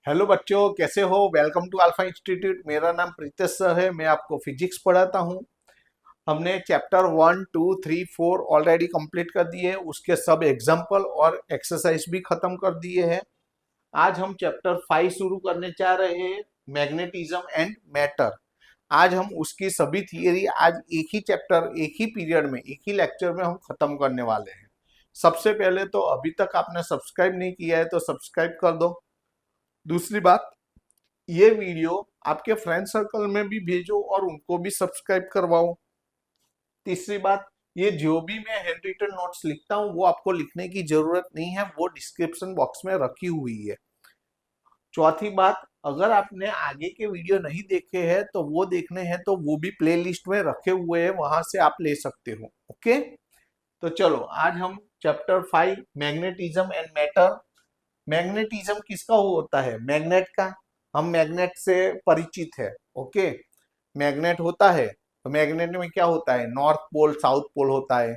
Hello बच्चों, कैसे हो। Welcome to Alpha Institute. मेरा नाम प्रीतेश सर है। मैं आपको फिजिक्स पढ़ाता हूँ। हमने चैप्टर 1, 2, 3, 4 ऑलरेडी कंप्लीट कर दिए हैं। उसके सब एग्जाम्पल और एक्सरसाइज भी खत्म कर दिए हैं। आज हम चैप्टर 5 शुरू करने जा रहे हैं, मैग्नेटिज्म एंड मैटर। आज हम उसकी सभी थियरी आज एक ही चैप्टर, एक ही पीरियड में, एक ही लेक्चर में हम खत्म करने वाले हैं। सबसे पहले तो अभी तक आपने सब्सक्राइब नहीं किया है तो सब्सक्राइब कर दो। दूसरी बात, ये वीडियो आपके फ्रेंड सर्कल में भी भेजो और उनको भी सब्सक्राइब करवाओ। तीसरी बात, ये जो भी मैं हैंड रिटन नोट्स लिखता हूँ वो आपको लिखने की जरूरत नहीं है, वो डिस्क्रिप्शन बॉक्स में रखी हुई है। चौथी बात, अगर आपने आगे के वीडियो नहीं देखे हैं तो वो देखने हैं तो वो भी प्लेलिस्ट में रखे हुए हैं, वहां से आप ले सकते हो। ओके, तो चलो आज हम chapter 5 magnetism and matter. Magnetism किसका होता है? मैग्नेट का। हम मैग्नेट से परिचित है। ओके, मैग्नेट होता है तो मैग्नेट में क्या होता है? नॉर्थ पोल साउथ पोल होता है,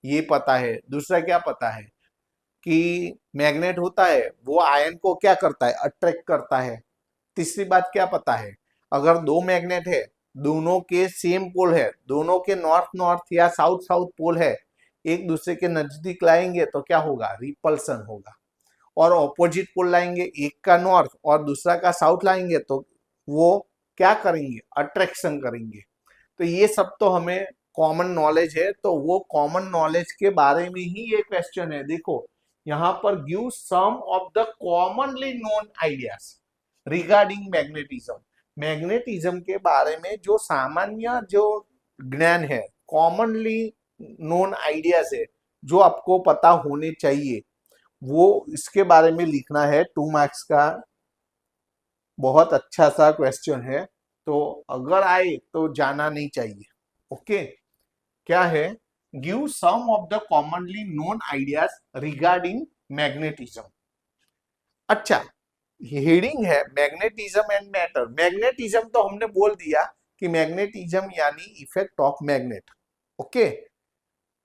ये पता है। दूसरा क्या पता है कि मैग्नेट होता है वो आयन को क्या करता है? अट्रैक्ट करता है। तीसरी बात क्या पता है? अगर दो मैग्नेट है, दोनों के सेम पोल है, दोनों के नॉर्थ नॉर्थ या साउथ साउथ पोल है, एक दूसरे के नजदीक लाएंगे तो क्या होगा? रिपल्सन होगा। और ऑपोजिट पोल लाएंगे, एक का नॉर्थ और दूसरा का साउथ लाएंगे तो वो क्या करेंगे? अट्रैक्शन करेंगे। तो ये सब तो हमें कॉमन नॉलेज है, तो वो कॉमन नॉलेज के बारे में ही ये क्वेश्चन है। देखो यहाँ पर give some of the commonly known ideas regarding magnetism. Magnetism के बारे में जो सामान्य जो ज्ञान है, कॉमनली नोन आइडियाज है, जो आपको पता होने चाहिए, वो इसके बारे में लिखना है। 2 मार्क्स का बहुत अच्छा सा क्वेश्चन है, तो अगर आए तो जाना नहीं चाहिए। ओके, क्या है? Give some of the commonly known ideas regarding magnetism. अच्छा, हेडिंग है मैग्नेटिज्म एंड मैटर। मैग्नेटिज्म तो हमने बोल दिया कि मैग्नेटिज्म यानी इफेक्ट ऑफ मैग्नेट। ओके,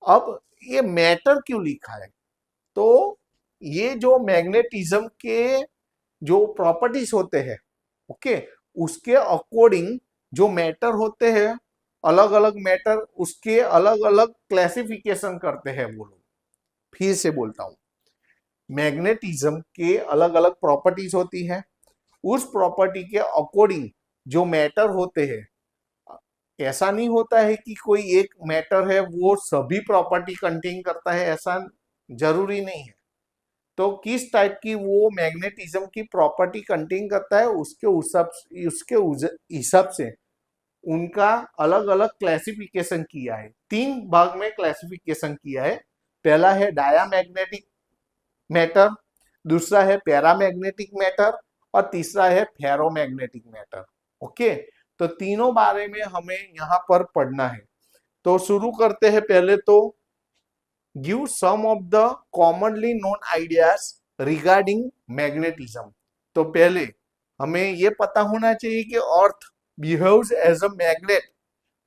अब ये मैटर क्यों लिखा है? तो ये जो मैग्नेटिज्म के जो प्रॉपर्टीज होते हैं, ओके, उसके अकॉर्डिंग जो मैटर होते हैं, अलग अलग मैटर, उसके अलग अलग क्लासिफिकेशन करते हैं वो लोग। फिर से बोलता हूं, मैग्नेटिज्म के अलग अलग प्रॉपर्टीज होती है, उस प्रॉपर्टी के अकॉर्डिंग जो मैटर होते हैं, ऐसा नहीं होता है कि कोई एक मैटर है वो सभी प्रॉपर्टी कंटेन करता है, ऐसा जरूरी नहीं है। तो किस टाइप की वो मैग्नेटिज्म की प्रॉपर्टी कंटेन करता है, उसके हिसाब से उनका अलग अलग क्लासिफिकेशन किया है। 3 भाग में क्लासिफिकेशन किया है। पहला है डायामैग्नेटिक मैटर, दूसरा है पैरामैग्नेटिक मैटर और तीसरा है फेरोमैग्नेटिक मैटर। ओके, तो तीनों बारे में हमें यहाँ पर पढ़ना है। तो शुरू करते हैं। पहले तो give some of the commonly known ideas regarding magnetism. तो पहले हमें ये पता होना चाहिए कि earth behaves as a magnet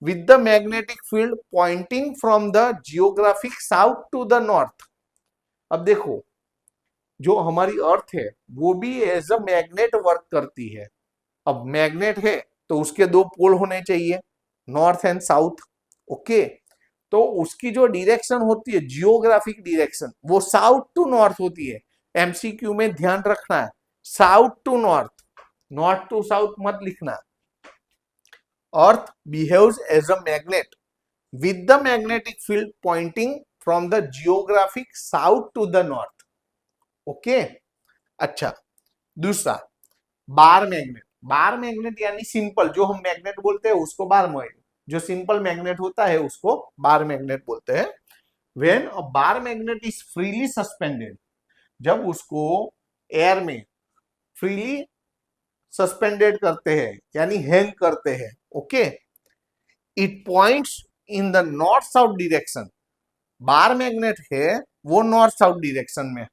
with the magnetic field pointing from the geographic south to the north। अब देखो, जो हमारी अर्थ है वो भी एज अ मैग्नेट वर्क करती है। अब मैग्नेट है तो उसके दो पोल होने चाहिए, नॉर्थ एंड साउथ। ओके, तो उसकी जो डायरेक्शन होती है, जियोग्राफिक डायरेक्शन, वो साउथ टू नॉर्थ होती है। एमसीक्यू में ध्यान रखना है, south to north, north to south मत लिखना। Earth behaves as a magnet with the magnetic field pointing from the geographic south to the north। Okay, अच्छा, दूसरा बार मैग्नेट। बार मैग्नेट यानी सिंपल, जो हम मैग्नेट बोलते हैं उसको बार मैग्नेट, जो सिंपल मैग्नेट होता है उसको बार मैग्नेट बोलते हैं। When a bar magnet is freely suspended, जब उसको एयर में फ्रीली सस्पेंडेड करते हैं यानी हैंग करते हैं, okay, it points in the north south direction. Bar magnet है वो नॉर्थ साउथ डायरेक्शन में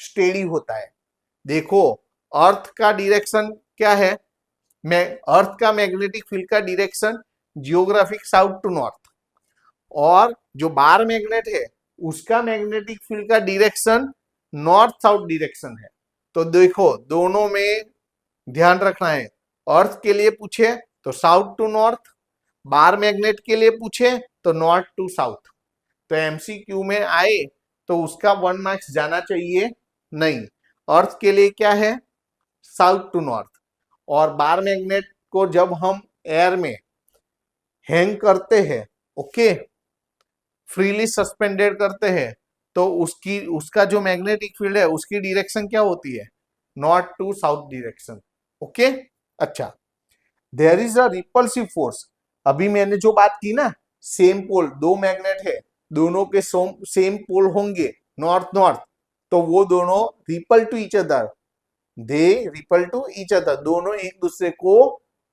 स्टेडी होता है। देखो, अर्थ का डायरेक्शन क्या है? मैं अर्थ का मैग्नेटिक फील्ड का direction geographic south to north, और जो बार मैग्नेट है उसका मैग्नेटिक फील्ड का डायरेक्शन नॉर्थ साउथ डायरेक्शन है। तो देखो दोनों में ध्यान रखना है। अर्थ के लिए पूछे तो south to north, bar magnet के लिए पूछे तो नॉर्थ टू साउथ। तो एमसीक्यू में आए तो उसका 1 मार्क्स जाना चाहिए नहीं। अर्थ के लिए क्या है, साउथ टू नॉर्थ। और बार मैग्नेट को जब हम एयर में हैंग करते हैं, ओके, फ्रीली सस्पेंडेड करते हैं, तो उसका जो मैग्नेटिक फील्ड है उसकी डायरेक्शन क्या होती है, north to south direction. Okay, अच्छा। There is a repulsive force. अभी मैंने जो बात की ना, सेम पोल, दो मैग्नेट है, दोनों के सेम पोल होंगे नॉर्थ नॉर्थ, तो वो दोनों repel to each other, they repel to each other, दोनों एक दूसरे को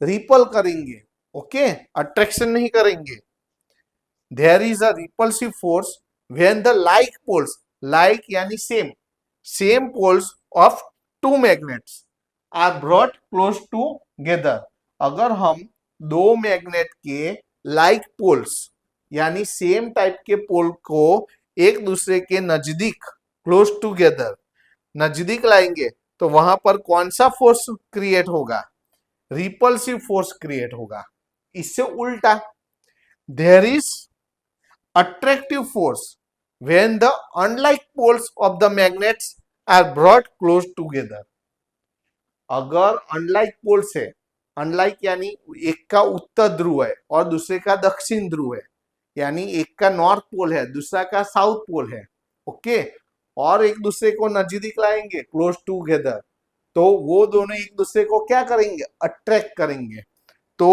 रिपल करेंगे, ओके, अट्रैक्शन नहीं करेंगे। there is a repulsive force when the like poles, like यानी same poles of two magnets are brought close together। अगर हम दो मैग्नेट के like poles यानी सेम टाइप के पोल को एक दूसरे के नजदीक, क्लोज टूगेदर, नजदीक लाएंगे, तो वहां पर कौन सा फोर्स क्रिएट होगा, रिपल्सिव फोर्स क्रिएट होगा। इससे उल्टा, there is attractive force when the unlike poles of the magnets are brought close together। अगर अनलाइक पोल्स है, अनलाइक यानी एक का उत्तर ध्रुव है और दूसरे का दक्षिण ध्रुव है, यानी एक का नॉर्थ पोल है दूसरा का साउथ पोल है, ओके, और एक दूसरे को नजदीक लाएंगे, क्लोज टूगेदर, तो वो दोनों एक दूसरे को क्या करेंगे, अट्रैक्ट करेंगे। तो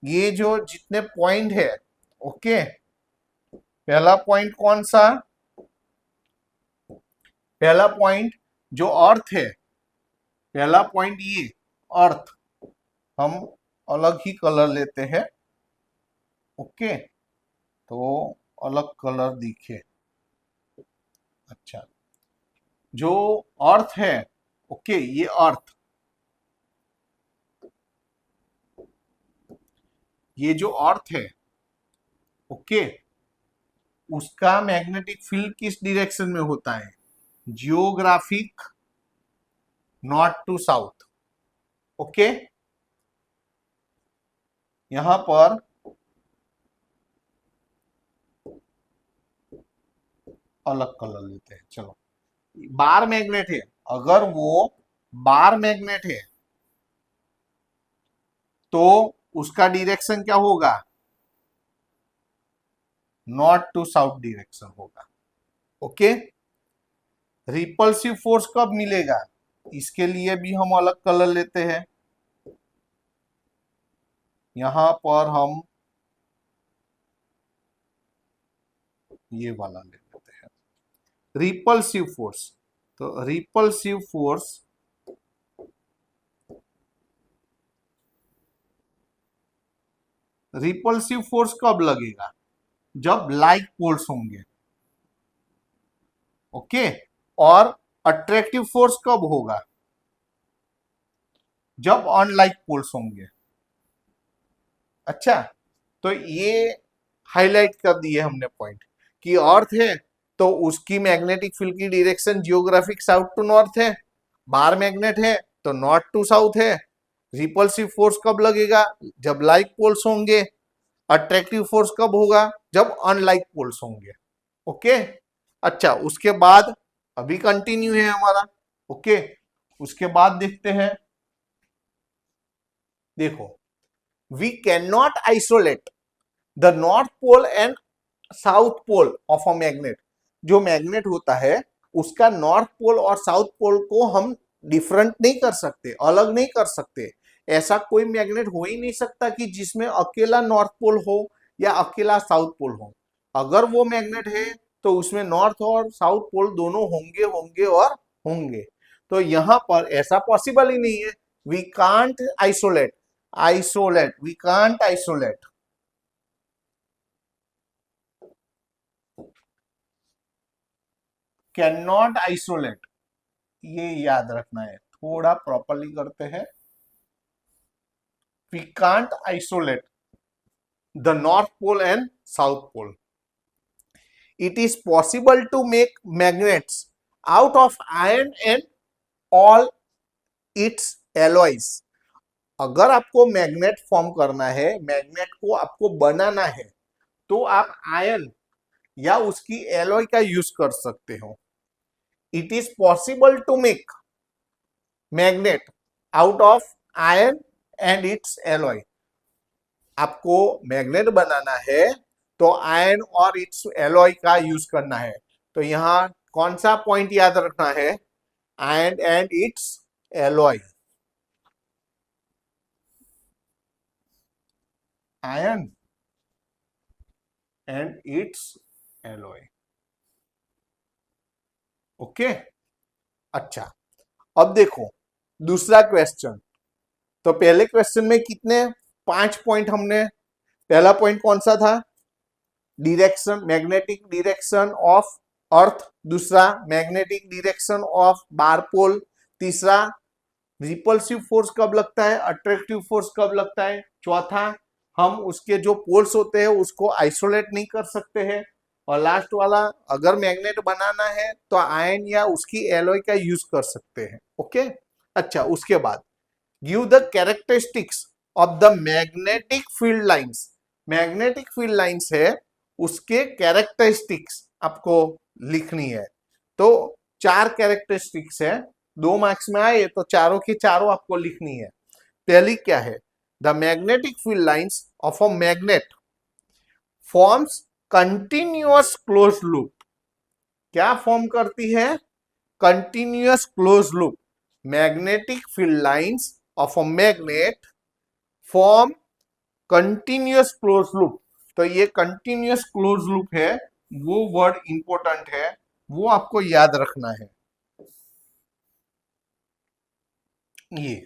ये जो जितने पॉइंट है, ओके, पहला पॉइंट कौन सा, पहला पॉइंट जो अर्थ है, पहला पॉइंट ये अर्थ, हम अलग ही कलर लेते हैं, ओके, तो अलग कलर दिखे। अच्छा, जो अर्थ है, ओके, ये अर्थ, ये जो अर्थ है, ओके, उसका मैग्नेटिक फील्ड किस डायरेक्शन में होता है, geographic north to south, okay. यहां पर अलग कलर लेते हैं, चलो। बार मैग्नेट है, अगर वो बार मैग्नेट है तो उसका डायरेक्शन क्या होगा, नॉर्थ टू साउथ डायरेक्शन होगा, ओके। रिपल्सिव फोर्स कब मिलेगा, इसके लिए भी हम अलग कलर लेते हैं। यहां पर हम ये वाला ले लेते हैं, रिपल्सिव फोर्स। तो रिपल्सिव फोर्स, रिपल्सिव फोर्स कब लगेगा, जब लाइक पोल्स होंगे, ओके। और अट्रैक्टिव फोर्स कब होगा, जब अनलाइक पोल्स होंगे। अच्छा, तो ये हाईलाइट कर दिए हमने पॉइंट कि अर्थ है तो उसकी मैग्नेटिक फील्ड की direction geographic south to north है, बार मैग्नेट है तो नॉर्थ टू साउथ है। रिपल्सिव फोर्स कब लगेगा, जब लाइक पोल्स होंगे। अट्रैक्टिव फोर्स कब होगा, जब अनलाइक पोल्स होंगे, ओके। अच्छा, उसके बाद अभी कंटिन्यू है हमारा, ओके। उसके बाद देखते हैं, देखो, we can not isolate the north pole and south pole of a magnet. जो मैग्नेट होता है उसका नॉर्थ पोल और साउथ पोल को हम डिफरेंट नहीं कर सकते, अलग नहीं कर सकते। ऐसा कोई मैग्नेट हो ही नहीं सकता कि जिसमें अकेला नॉर्थ पोल हो या अकेला साउथ पोल हो। अगर वो मैग्नेट है तो उसमें नॉर्थ और साउथ पोल दोनों होंगे होंगे और होंगे। तो यहां पर ऐसा पॉसिबल ही नहीं है। We can't isolate, isolate, we can't isolate, can not isolate, ये याद रखना है। थोड़ा प्रॉपरली करते हैं, we can't isolate the north pole and south pole. It is possible to make magnets out of iron and all its alloys. अगर आपको magnet form करना है, मैग्नेट को आपको बनाना है, तो आप आयन या उसकी एलॉय का यूज कर सकते हो। It is possible to make magnet out of iron and its alloy. आपको मैग्नेट बनाना है तो आयन और इट्स एलॉय का यूज करना है। तो यहां कौन सा पॉइंट याद रखना है? Ion and its alloy. Ion and its alloy. Okay, अच्छा। अब देखो दूसरा क्वेश्चन। तो पहले क्वेश्चन में कितने 5 पॉइंट हमने, पहला पॉइंट कौन सा था? Direction, magnetic direction of earth. दूसरा मैग्नेटिक डिरेक्शन ऑफ बारपोल। तीसरा रिपल्सिव फोर्स कब लगता है, अट्रैक्टिव फोर्स कब लगता है। चौथा हम उसके जो पोल्स होते हैं उसको आइसोलेट नहीं कर सकते हैं। और लास्ट वाला, अगर मैग्नेट बनाना है तो आयन या उसकी एलॉय का यूज कर सकते हैं। ओके, अच्छा। उसके बाद give the characteristics of the magnetic field lines. Magnetic field lines है, उसके कैरेक्टरिस्टिक्स आपको लिखनी है। तो 4 कैरेक्टरिस्टिक्स है, 2 मार्क्स में आए तो चारों की चारों आपको लिखनी है। पहली क्या है? The magnetic field lines of a magnet forms continuous close loop. क्या फॉर्म करती है? Continuous close loop. Magnetic field lines of a magnet form continuous close loop. तो ये कंटिन्यूअस क्लोज लूप है, वो वर्ड इंपॉर्टेंट है, वो आपको याद रखना है ये।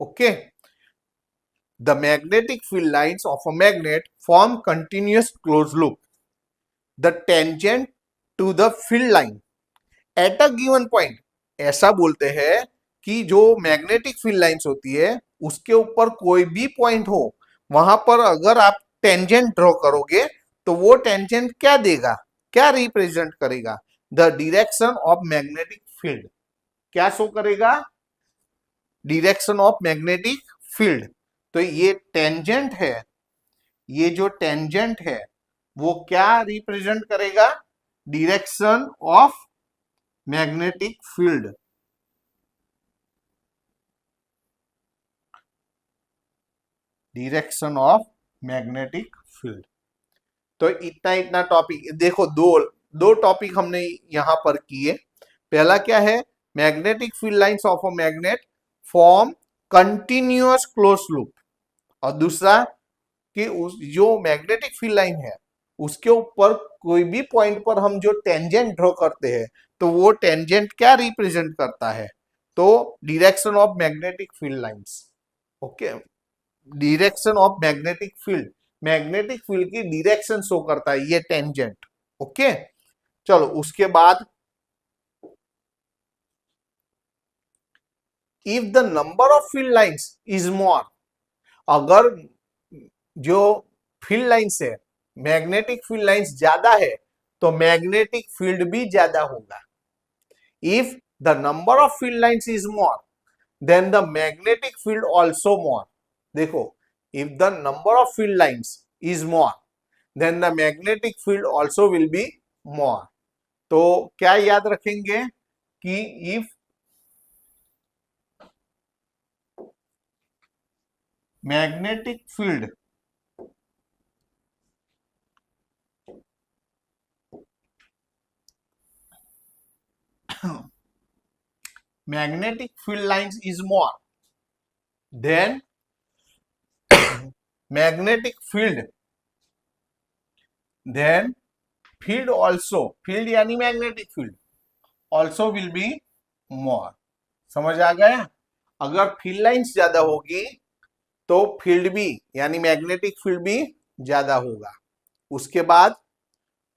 Okay, the magnetic field lines of a magnet form continuous close loop. The tangent to the field line at a given point. ऐसा बोलते हैं कि जो मैग्नेटिक फील्ड लाइंस होती है उसके ऊपर कोई भी पॉइंट हो, वहां पर अगर आप टेंजेंट ड्रॉ करोगे तो वो टेंजेंट क्या देगा, क्या रिप्रेजेंट करेगा? The direction of magnetic field. क्या शो करेगा? Direction of magnetic field. तो ये टेंजेंट है, ये जो टेंजेंट है वो क्या रिप्रेजेंट करेगा? Direction of magnetic field. Direction of magnetic field. तो इतना इतना टॉपिक देखो, दो दो टॉपिक हमने यहां पर किए। पहला क्या है? Magnetic field lines of a magnet form continuous close loop. और दूसरा कि उस जो मैग्नेटिक फील्ड लाइन है उसके ऊपर कोई भी पॉइंट पर हम जो टेंजेंट ड्रॉ करते हैं तो वो टेंजेंट क्या रिप्रेजेंट करता है? तो direction of magnetic field lines. Okay, direction of magnetic field, magnetic field की डायरेक्शन शो करता है ये टेंजेंट। ओके, चलो उसके बाद if the number of field lines is more. अगर जो फील्ड लाइंस है, मैग्नेटिक फील्ड लाइंस ज्यादा है तो मैग्नेटिक फील्ड भी ज्यादा होगा। If the number of field lines is more than the magnetic field also more. देखो, if the number of field lines is more then the magnetic field also will be more। तो क्या याद रखेंगे कि if magnetic field magnetic field lines is more then magnetic field then field also, field यानी magnetic field also will be more। समझ आ गया? अगर field lines ज्यादा होगी तो फील्ड भी यानी मैग्नेटिक फील्ड भी ज्यादा होगा। उसके बाद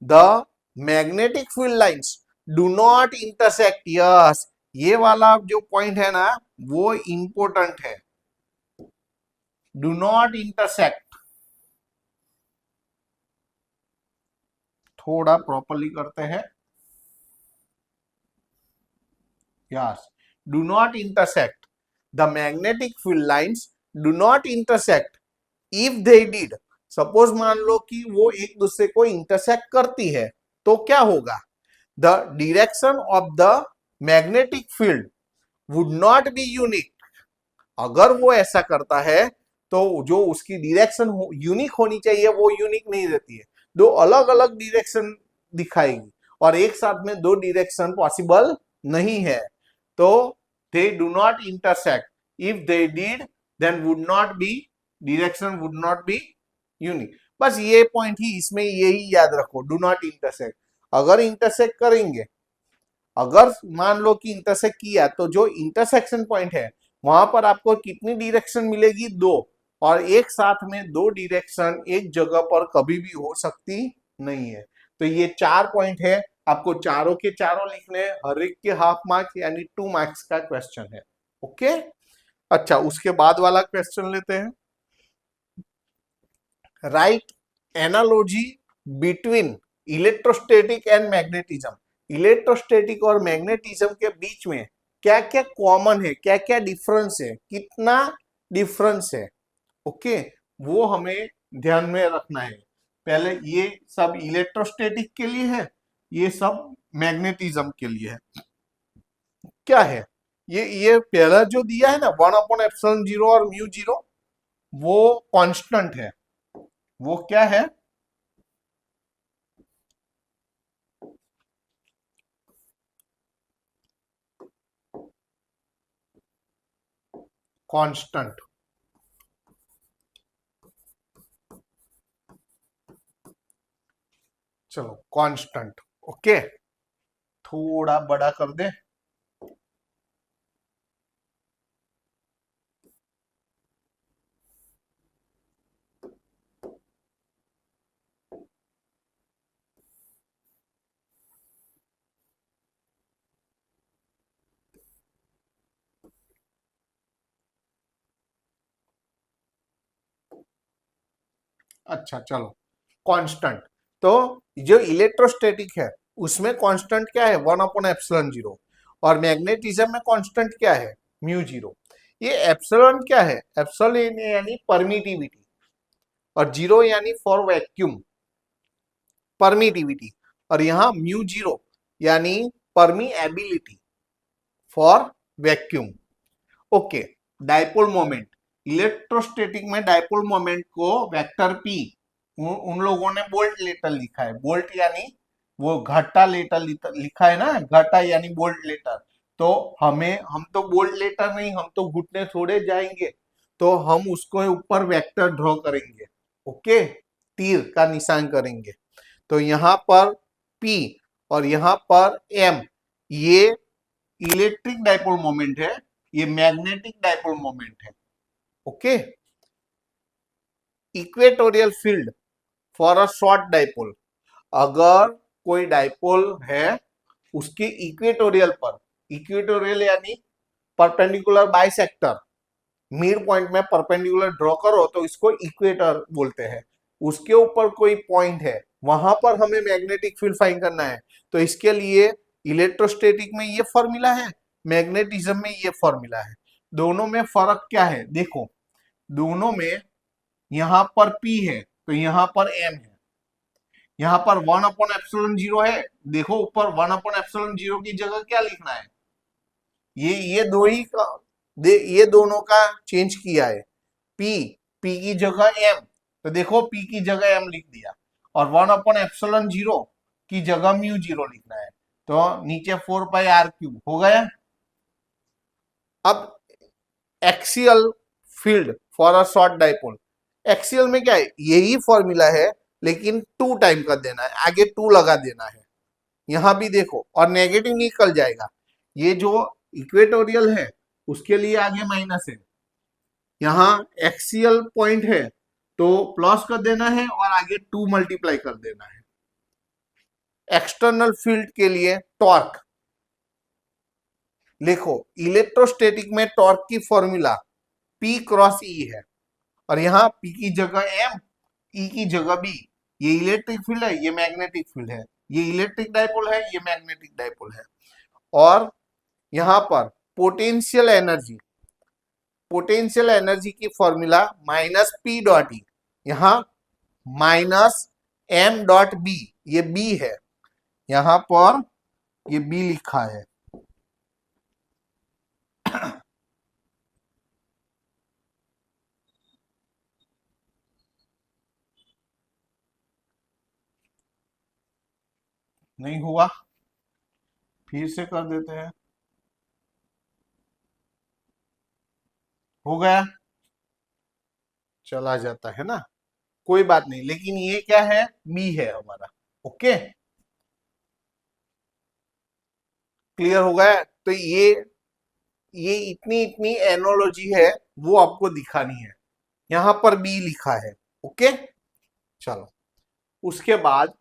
the magnetic field lines do not intersect. Yes, ये वाला जो पॉइंट है ना वो इंपॉर्टेंट है। डू नॉट इंटरसेक्ट, थोड़ा प्रॉपर्ली करते हैं। Yes, do not intersect the magnetic field lines do not intersect if they did, suppose मान लो कि वो एक दूसरे को इंटरसेक्ट करती है तो क्या होगा, the direction of the magnetic field would not be unique, अगर वो ऐसा करता है तो जो उसकी डायरेक्शन यूनिक होनी चाहिए वो यूनिक नहीं रहती है, दो अलग अलग डायरेक्शन दिखाएगी और एक साथ में दो डायरेक्शन पॉसिबल नहीं है, तो they do not intersect, if they did then would not be, direction would not be unique. बस ये पॉइंट ही इसमें यही याद रखो, डू नॉट इंटरसेक्ट। अगर इंटरसेक्ट करेंगे, अगर मान लो कि इंटरसेक्ट किया तो जो इंटरसेक्शन पॉइंट है वहां पर आपको कितनी डायरेक्शन मिलेगी, दो, और एक साथ में दो डायरेक्शन एक जगह पर कभी भी हो सकती नहीं है। तो ये 4 पॉइंट है, आपको चारों के चारों लिखने हैं, हर एक के हाफ मार्क्स यानी 2 मार्क्स का क्वेश्चन है। ओके, अच्छा उसके बाद वाला क्वेश्चन लेते हैं। Right analogy between electrostatic and magnetism, electrostatic और मैग्नेटिज्म के बीच में क्या क्या कॉमन है, क्या क्या डिफरेंस है, कितना डिफरेंस है, ओके, वो हमें ध्यान में रखना है। पहले ये सब इलेक्ट्रोस्टैटिक के लिए है, ये सब मैग्नेटिज्म के लिए है। क्या है ये पहला जो दिया है ना 1/ε0 और μ0, वो कांस्टेंट है, वो क्या है, कांस्टेंट। चलो कांस्टेंट, ओके, थोड़ा बड़ा कर दे। अच्छा चलो, कांस्टेंट, तो जो इलेक्ट्रोस्टैटिक है उसमें कांस्टेंट क्या है 1/ε0, और मैग्नेटिज्म में कांस्टेंट क्या है μ0। ये एप्सिलॉन क्या है, एप्सिलॉन यानी परमिटिविटी, और जीरो यानी फॉर वैक्यूम परमिटिविटी, और यहाँ μ0 यानी permeability for vacuum. Okay, dipole moment, electrostatic में डायपोल मोमेंट को वेक्टर पी, उन लोगों ने बोल्ट लेटर लिखा है, बोल्ट यानी वो घटा लेटर लिखा है ना, घटा यानी बोल्ट लेटर, तो हम तो बोल्ट लेटर नहीं, हम तो घुटने थोड़े जाएंगे, तो हम उसको ऊपर वेक्टर ड्रॉ करेंगे, ओके, तीर का निशान करेंगे। तो यहाँ पर P और यहाँ पर M, ये इलेक्ट्रिक डायपोल मोमेंट है, ये मैग्नेटिक डायपोल मोमेंट है, okay. Equatorial field for a short dipole, अगर कोई डायपोल है उसके इक्वेटोरियल पर, इक्वेटोरियल यानी परपेंडिकुलर बाइसेक्टर, मिड पॉइंट में परपेंडिकुलर ड्रॉ करो तो इसको इक्वेटर बोलते हैं, उसके ऊपर कोई पॉइंट है वहां पर हमें मैग्नेटिक फील्ड फाइंड करना है। तो इसके लिए इलेक्ट्रोस्टैटिक में ये फॉर्मूला है, मैग्नेटिज्म में ये फॉर्मूला है, दोनों में फर्क क्या है देखो, दोनों में यहां पर P है तो यहां पर M है, यहां पर 1/ε0 है, देखो ऊपर 1/ε0 की जगह क्या लिखना है, ये दो ही का ये दोनों का चेंज किया है, P की जगह M, तो देखो P की जगह M लिख दिया, और 1/ε0 की जगह μ0 लिखना है, तो नीचे 4πr³ हो गया। अब axial field for a short dipole, axial में क्या है यही फॉर्मूला है, लेकिन 2 टाइम कर देना है, आगे 2 लगा देना है, यहां भी देखो, और नेगेटिव निकल जाएगा, ये जो इक्वेटोरियल है उसके लिए आगे माइनस है, यहाँ एक्सियल पॉइंट है तो प्लस कर देना है और आगे 2 मल्टीप्लाई कर देना है। एक्सटर्नल फील्ड के लिए टॉर्क लिखो, इलेक्ट्रोस्टैटिक में टॉर्क की फॉर्मूला P×E है, और यहाँ P की जगह M, E की जगह B, ये इलेक्ट्रिक फील्ड है, ये मैग्नेटिक फील्ड है, ये इलेक्ट्रिक डायपोल है, ये मैग्नेटिक डायपोल है, और यहाँ पर पोटेंशियल एनर्जी पोटेंशियल एनर्जी की formula minus P dot E, यहां माइनस एम डॉट बी, ये बी है, यहां पर ये बी लिखा है। नहीं हुआ, फिर से कर देते हैं। हो गया, चला जाता है ना, कोई बात नहीं, लेकिन ये क्या है, बी है हमारा। ओके, क्लियर हो गया। तो ये इतनी इतनी एनोलॉजी है, वो आपको दिखानी है, यहां पर बी लिखा है। ओके, चलो उसके बाद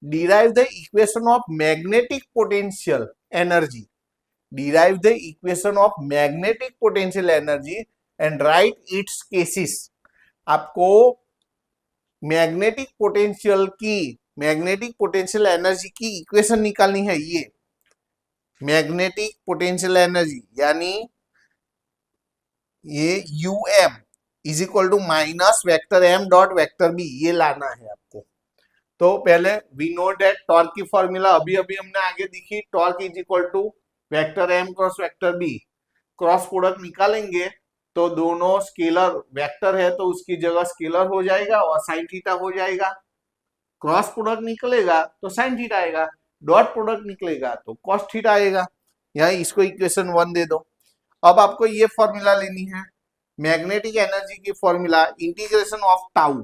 derive the equation of magnetic potential energy, derive the equation of magnetic potential energy and write its cases। आपको मैग्नेटिक पोटेंशियल एनर्जी की इक्वेशन निकालनी है। ये मैग्नेटिक पोटेंशियल एनर्जी यानी ये U M is equal to minus vector M dot vector B, ये लाना है आपको। तो पहले वी नो दैट टॉर्क की फॉर्मूला अभी अभी हमने आगे दिखी, torque is equal to vector M cross vector B, cross product निकालेंगे तो दोनों स्केलर वेक्टर है तो उसकी जगह स्केलर हो जाएगा और साइन थीटा हो जाएगा। क्रॉस प्रोडक्ट निकलेगा तो साइन थीटा आएगा, डॉट प्रोडक्ट निकलेगा तो कॉस थीटा आएगा। यहाँ इसको इक्वेशन 1 दे दो। अब आपको ये फॉर्मूला लेनी है, मैग्नेटिक एनर्जी की formula integration of tau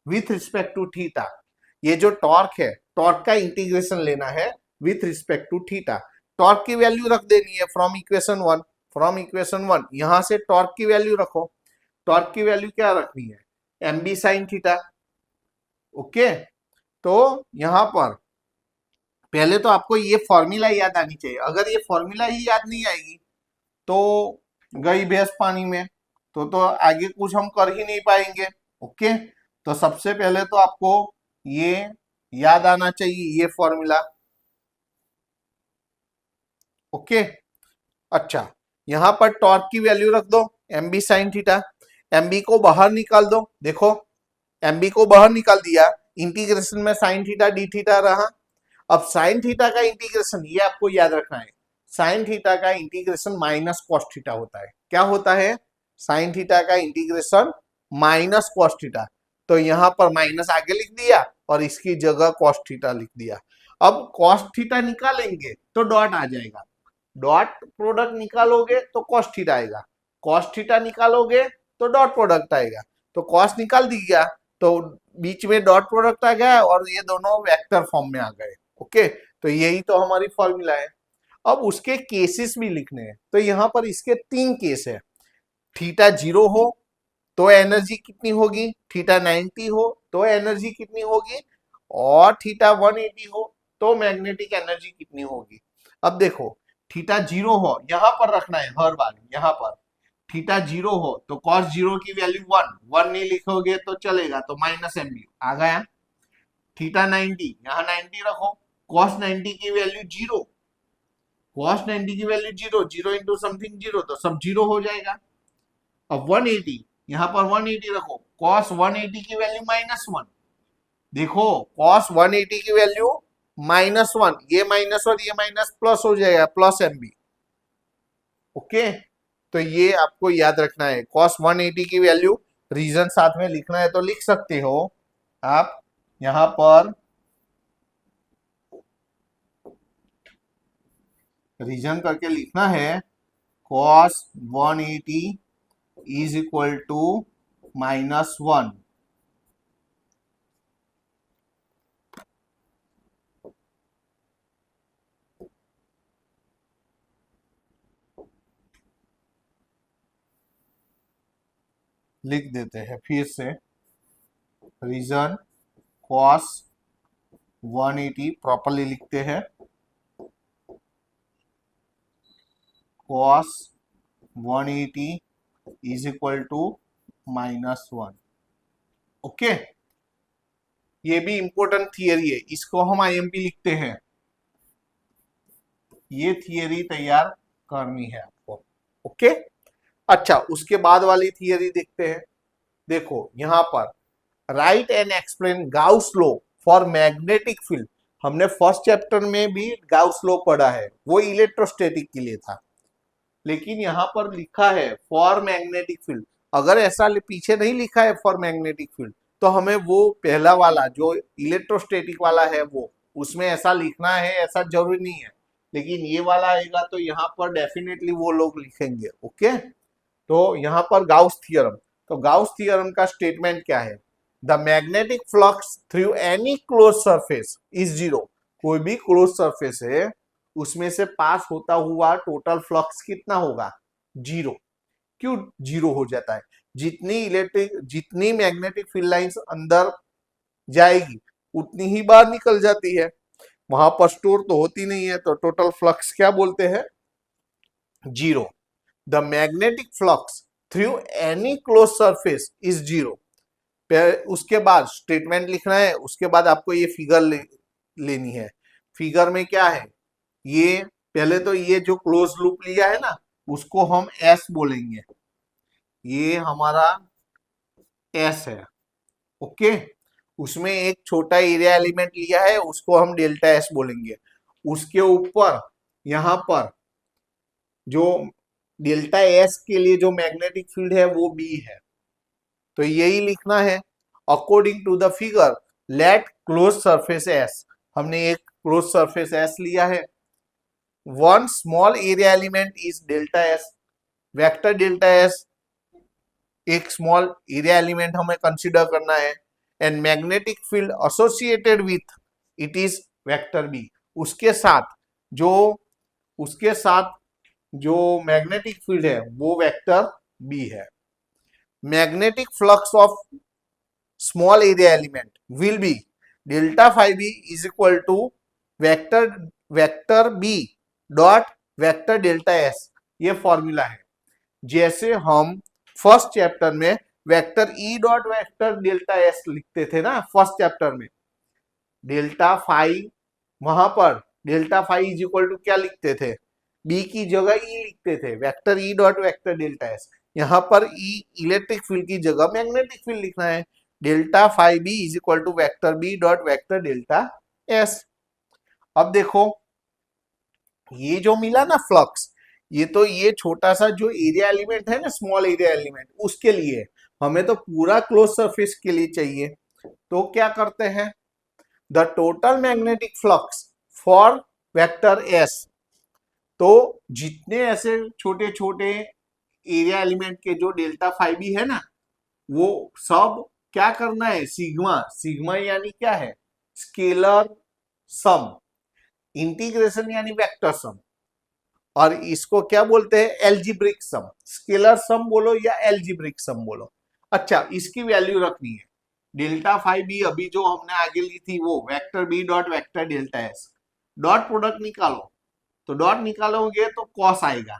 with respect to theta. ये जो टॉर्क है, टॉर्क का इंटीग्रेशन लेना है with respect to theta. Torque की वैल्यू रख देनी है फ्रॉम इक्वेशन 1, फ्रॉम इक्वेशन 1 यहां से टॉर्क की वैल्यू रखो। टॉर्क की वैल्यू क्या रखनी है, M B sine theta. Okay, तो यहां पर पहले तो आपको ये फॉर्मूला याद आनी चाहिए। अगर ये फॉर्मूला ही याद नहीं आएगी तो गई भैंस पानी में, तो आगे कुछ हम कर ही नहीं पाएंगे। ओके, तो सबसे पहले तो आपको ये याद आना चाहिए, ये फॉर्मूला। ओके, अच्छा, यहां पर टॉर्क की वैल्यू रख दो M B sine theta. M B को बाहर निकाल दो, देखो एम बी को बाहर निकाल दिया, इंटीग्रेशन में साइन थीटा डी थीटा रहा। अब साइन थीटा का इंटीग्रेशन ये आपको याद रखना है, साइन थीटा का इंटीग्रेशन माइनस कॉस थीटा होता है। क्या होता है, साइन थीटा का इंटीग्रेशन माइनस कॉस थीटा। तो यहां पर माइनस आगे लिख दिया और इसकी जगह कॉस थीटा लिख दिया। अब कॉस थीटा निकालेंगे तो डॉट आ जाएगा, डॉट प्रोडक्ट निकालोगे तो कॉस थीटा आएगा, कॉस थीटा निकालोगे तो डॉट प्रोडक्ट आएगा। तो कॉस निकाल दिया तो बीच में डॉट प्रोडक्ट आ गया और ये दोनों वेक्टर फॉर्म में आ गए। ओके, तो यही तो हमारी फॉर्मूला है। अब उसके केसेस भी लिखने हैं, तो यहां पर इसके 3 केस है। थीटा 0 हो तो एनर्जी कितनी होगी, थीटा 90 हो तो एनर्जी कितनी होगी, और थीटा 180 हो तो मैग्नेटिक एनर्जी कितनी होगी। अब देखो थीटा 0 हो, यहां पर रखना है हर बार, यहां पर थीटा 0 हो तो कॉस 0 की वैल्यू 1 नहीं लिखोगे तो चलेगा, तो माइनस एम बी आ गया। थीटा 90, यहाँ 90 रखो, कॉस 90 की वैल्यू 0, कॉस 90 की वैल्यू 0, 0 इंटू समथिंग 0 तो सब 0 हो जाएगा। अब 180, यहाँ पर 180 रखो, कॉस 180 की वैल्यू -1, देखो कॉस 180 की वैल्यू -1, ये माइनस और ये माइनस प्लस हो जाएगा, प्लस एम बी। ओके, तो ये आपको याद रखना है, कॉस 180 की वैल्यू, रीजन साथ में लिखना है तो लिख सकते हो आप, यहां पर रीजन करके लिखना है कॉस 180 इज इक्वल टू -1। लिख देते हैं फिर से, रीजन कॉस 180 प्रॉपरली लिखते हैं, cos 180 is equal to -1। Okay, ये भी इंपॉर्टेंट थियरी है, इसको हम आईएमपी लिखते हैं। ये थियरी तैयार करनी है आपको। ओके, अच्छा उसके बाद वाली थियरी देखते हैं। देखो यहां पर right and explain Gauss law for magnetic field. हमने फर्स्ट चैप्टर में भी गाउस लॉ पढ़ा है, वो इलेक्ट्रोस्टैटिक के लिए था, लेकिन यहां पर लिखा है फॉर मैग्नेटिक फील्ड। अगर ऐसा पीछे नहीं लिखा है फॉर मैग्नेटिक फील्ड, तो हमें वो पहला वाला जो इलेक्ट्रोस्टैटिक वाला है वो उसमें ऐसा लिखना है, ऐसा जरूरी नहीं है, लेकिन ये वाला आएगा तो यहाँ पर डेफिनेटली वो लोग लिखेंगे। ओके, तो यहाँ पर गाउस थियरम, तो गाउस थियरम का स्टेटमेंट क्या है? The magnetic flux through any close surface is zero. कोई भी क्लोज सरफेस है उसमें से पास होता हुआ टोटल फ्लक्स कितना होगा? जीरो। क्यों जीरो हो जाता है? जितनी मैग्नेटिक फील्ड लाइंस अंदर जाएगी उतनी ही बाहर निकल जाती है, वहां पर स्टोर तो होती नहीं है, तो टोटल फ्लक्स क्या बोलते हैं? Zero. The magnetic flux through any close surface is zero. उसके बाद स्टेटमेंट लिखना है, उसके बाद आपको ये फिगर लेनी है। फिगर में क्या है? ये पहले तो ये जो क्लोज लूप लिया है ना उसको हम एस बोलेंगे, ये हमारा एस है। ओके, उसमें एक छोटा एरिया एलिमेंट लिया है उसको हम डेल्टा एस बोलेंगे। उसके ऊपर यहां पर जो डेल्टा एस के लिए जो मैग्नेटिक फील्ड है वो बी है, तो यही लिखना है। According to the figure let close surface S, हमने एक क्लोज सरफेस एस लिया है। One small area element is delta S, vector delta S एक स्मॉल एरिया एलिमेंट हमें कंसीडर करना है, and magnetic field associated with it is vector B. उसके साथ जो मैग्नेटिक फील्ड है वो वेक्टर बी है। Magnetic flux of small area element will be delta phi B is equal to vector B dot vector delta S. ये formula है। जैसे हम फर्स्ट चैप्टर में vector E dot vector delta S लिखते थे ना first chapter में, delta phi, वहां पर delta phi is equal to क्या लिखते थे? बी की जगह ई लिखते थे, vector E dot vector delta S. यहां पर ई इलेक्ट्रिक फील्ड की जगह मैग्नेटिक फील्ड लिखना है, delta phi B is equal to vector B dot vector delta S. अब देखो ये जो मिला ना फ्लक्स, ये तो ये छोटा सा जो एरिया एलिमेंट है ना स्मॉल एरिया एलिमेंट उसके लिए, हमें तो पूरा क्लोज सरफेस के लिए चाहिए। तो क्या करते हैं? The total magnetic flux for vector S, तो जितने ऐसे छोटे छोटे एरिया एलिमेंट के जो डेल्टा फाई बी है ना वो सब क्या करना है? सिग्मा, सिग्मा यानी क्या है? स्केलर सम, इंटीग्रेशन यानी वेक्टर सम, और इसको क्या बोलते हैं? एल्जीब्रिक सम। स्केलर सम बोलो या एल्जीब्रिक सम बोलो। अच्छा, इसकी वैल्यू रखनी है। डेल्टा फाई बी अभी जो हमने आगे ली थी वो vector B dot vector delta S, dot product निकालो, तो डॉट निकालोगे तो कॉस आएगा,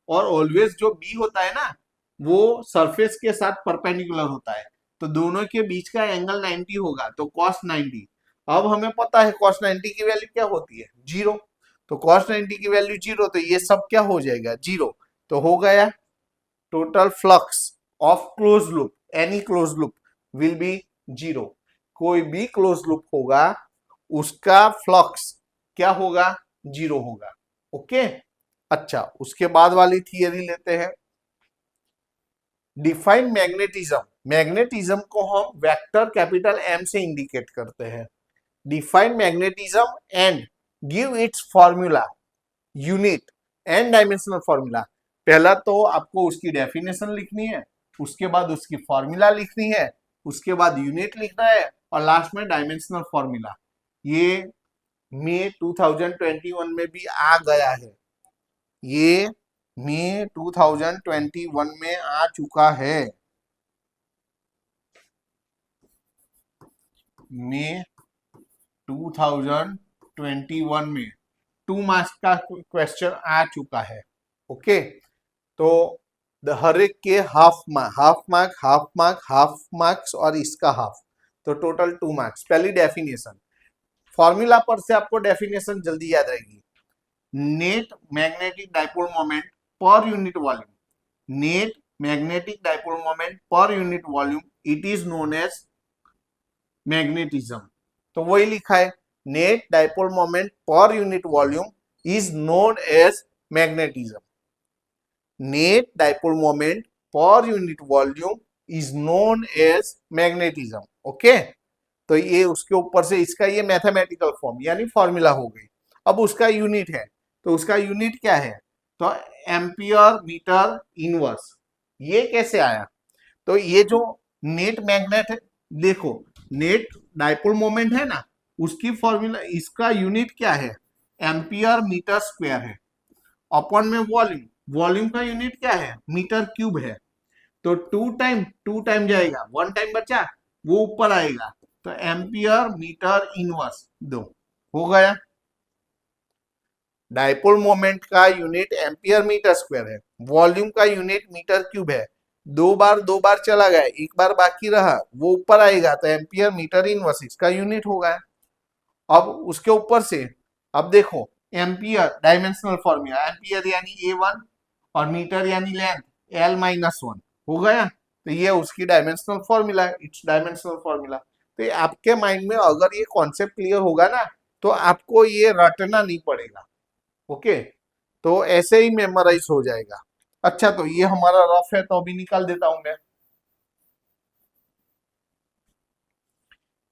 और ऑलवेज जो बी होता है ना वो सरफेस के साथ परपेंडिकुलर होता है, तो दोनों के बीच का एंगल 90 होगा, तो कॉस 90। अब हमें पता है कॉस 90 की वैल्यू क्या होती है? जीरो। तो कॉस 90 की वैल्यू जीरो, तो ये सब क्या हो जाएगा? जीरो। तो हो गया total flux of close loop, any close loop will be zero. कोई भी क्लोज लूप होगा उसका फ्लक्स क्या होगा? जीरो होगा। ओके, अच्छा उसके बाद वाली थियरी लेते हैं। डिफाइन मैग्नेटिज्म, मैग्नेटिज्म को हम वेक्टर कैपिटल एम से इंडिकेट करते हैं। Define magnetism and give its formula, unit and dimensional formula. पहला तो आपको उसकी डेफिनेशन लिखनी है, उसके बाद उसकी फॉर्मूला लिखनी है, उसके बाद यूनिट लिखना है, और लास्ट में डायमेंशनल फॉर्मूला। ये मई 2021 में भी आ गया है, ये मई 2021 में आ चुका है। मई 2021 में 2 मार्क्स का क्वेश्चन आ चुका है। ओके, तो हर एक के हाफ मार्क हाफ मार्क्स और इसका हाफ, तो टोटल 2 मार्क्स। पहली डेफिनेशन, फॉर्मूला पर से आपको डेफिनेशन जल्दी याद रहेगी। Net magnetic dipole moment per unit volume, net magnetic dipole moment per unit volume, it is known as magnetism. तो वही लिखा है, net dipole moment per unit volume is known as magnetism. Net dipole moment per unit volume is known as magnetism. Okay, तो ये उसके ऊपर से इसका ये मैथमेटिकल फॉर्म यानी फॉर्मूला हो गई। अब उसका यूनिट है, तो उसका यूनिट क्या है, तो एम्पियर मीटर इनवर्स। ये कैसे आया, तो ये जो नेट मैग्नेट है, देखो नेट डाइपोल मोमेंट है ना, उसकी फॉर्मूला, इसका यूनिट क्या है, एम्पियर मीटर स्क्वायर है, अपॉन में वॉल्यूम, वॉल्यूम का यूनिट क्या है, मीटर क्यूब है। तो टू टाइम जाएगा, वन टाइम बचा, वो ऊपर आएगा, तो एम्पियर मीटर इनवर्स दो हो गया। डाइपोल मोमेंट का यूनिट एम्पियर मीटर स्क्वायर है, वॉल्यूम का यूनिट मीटर क्यूब है, दो बार चला गया, एक बार बाकी रहा, वो ऊपर आएगा, तो एम्पियर मीटर इनवर्स इसका यूनिट होगा। अब उसके ऊपर से अब देखो, एम्पियर डायमेंशनल फॉर्मूला, एम्पियर यानी A1 और मीटर यानी लेंथ L-1 हो गया। तो ये उसकी डायमेंशनल फॉर्मूला है, इट्स डायमेंशनल फॉर्मूला। तो ये आपके माइंड में अगर ये कॉन्सेप्ट क्लियर होगा ना, तो आपको ये रटना नहीं पड़ेगा। ओके, तो ऐसे ही मेमोराइज हो जाएगा। अच्छा, तो ये हमारा रफ है, तो अभी निकाल देता हूं मैं।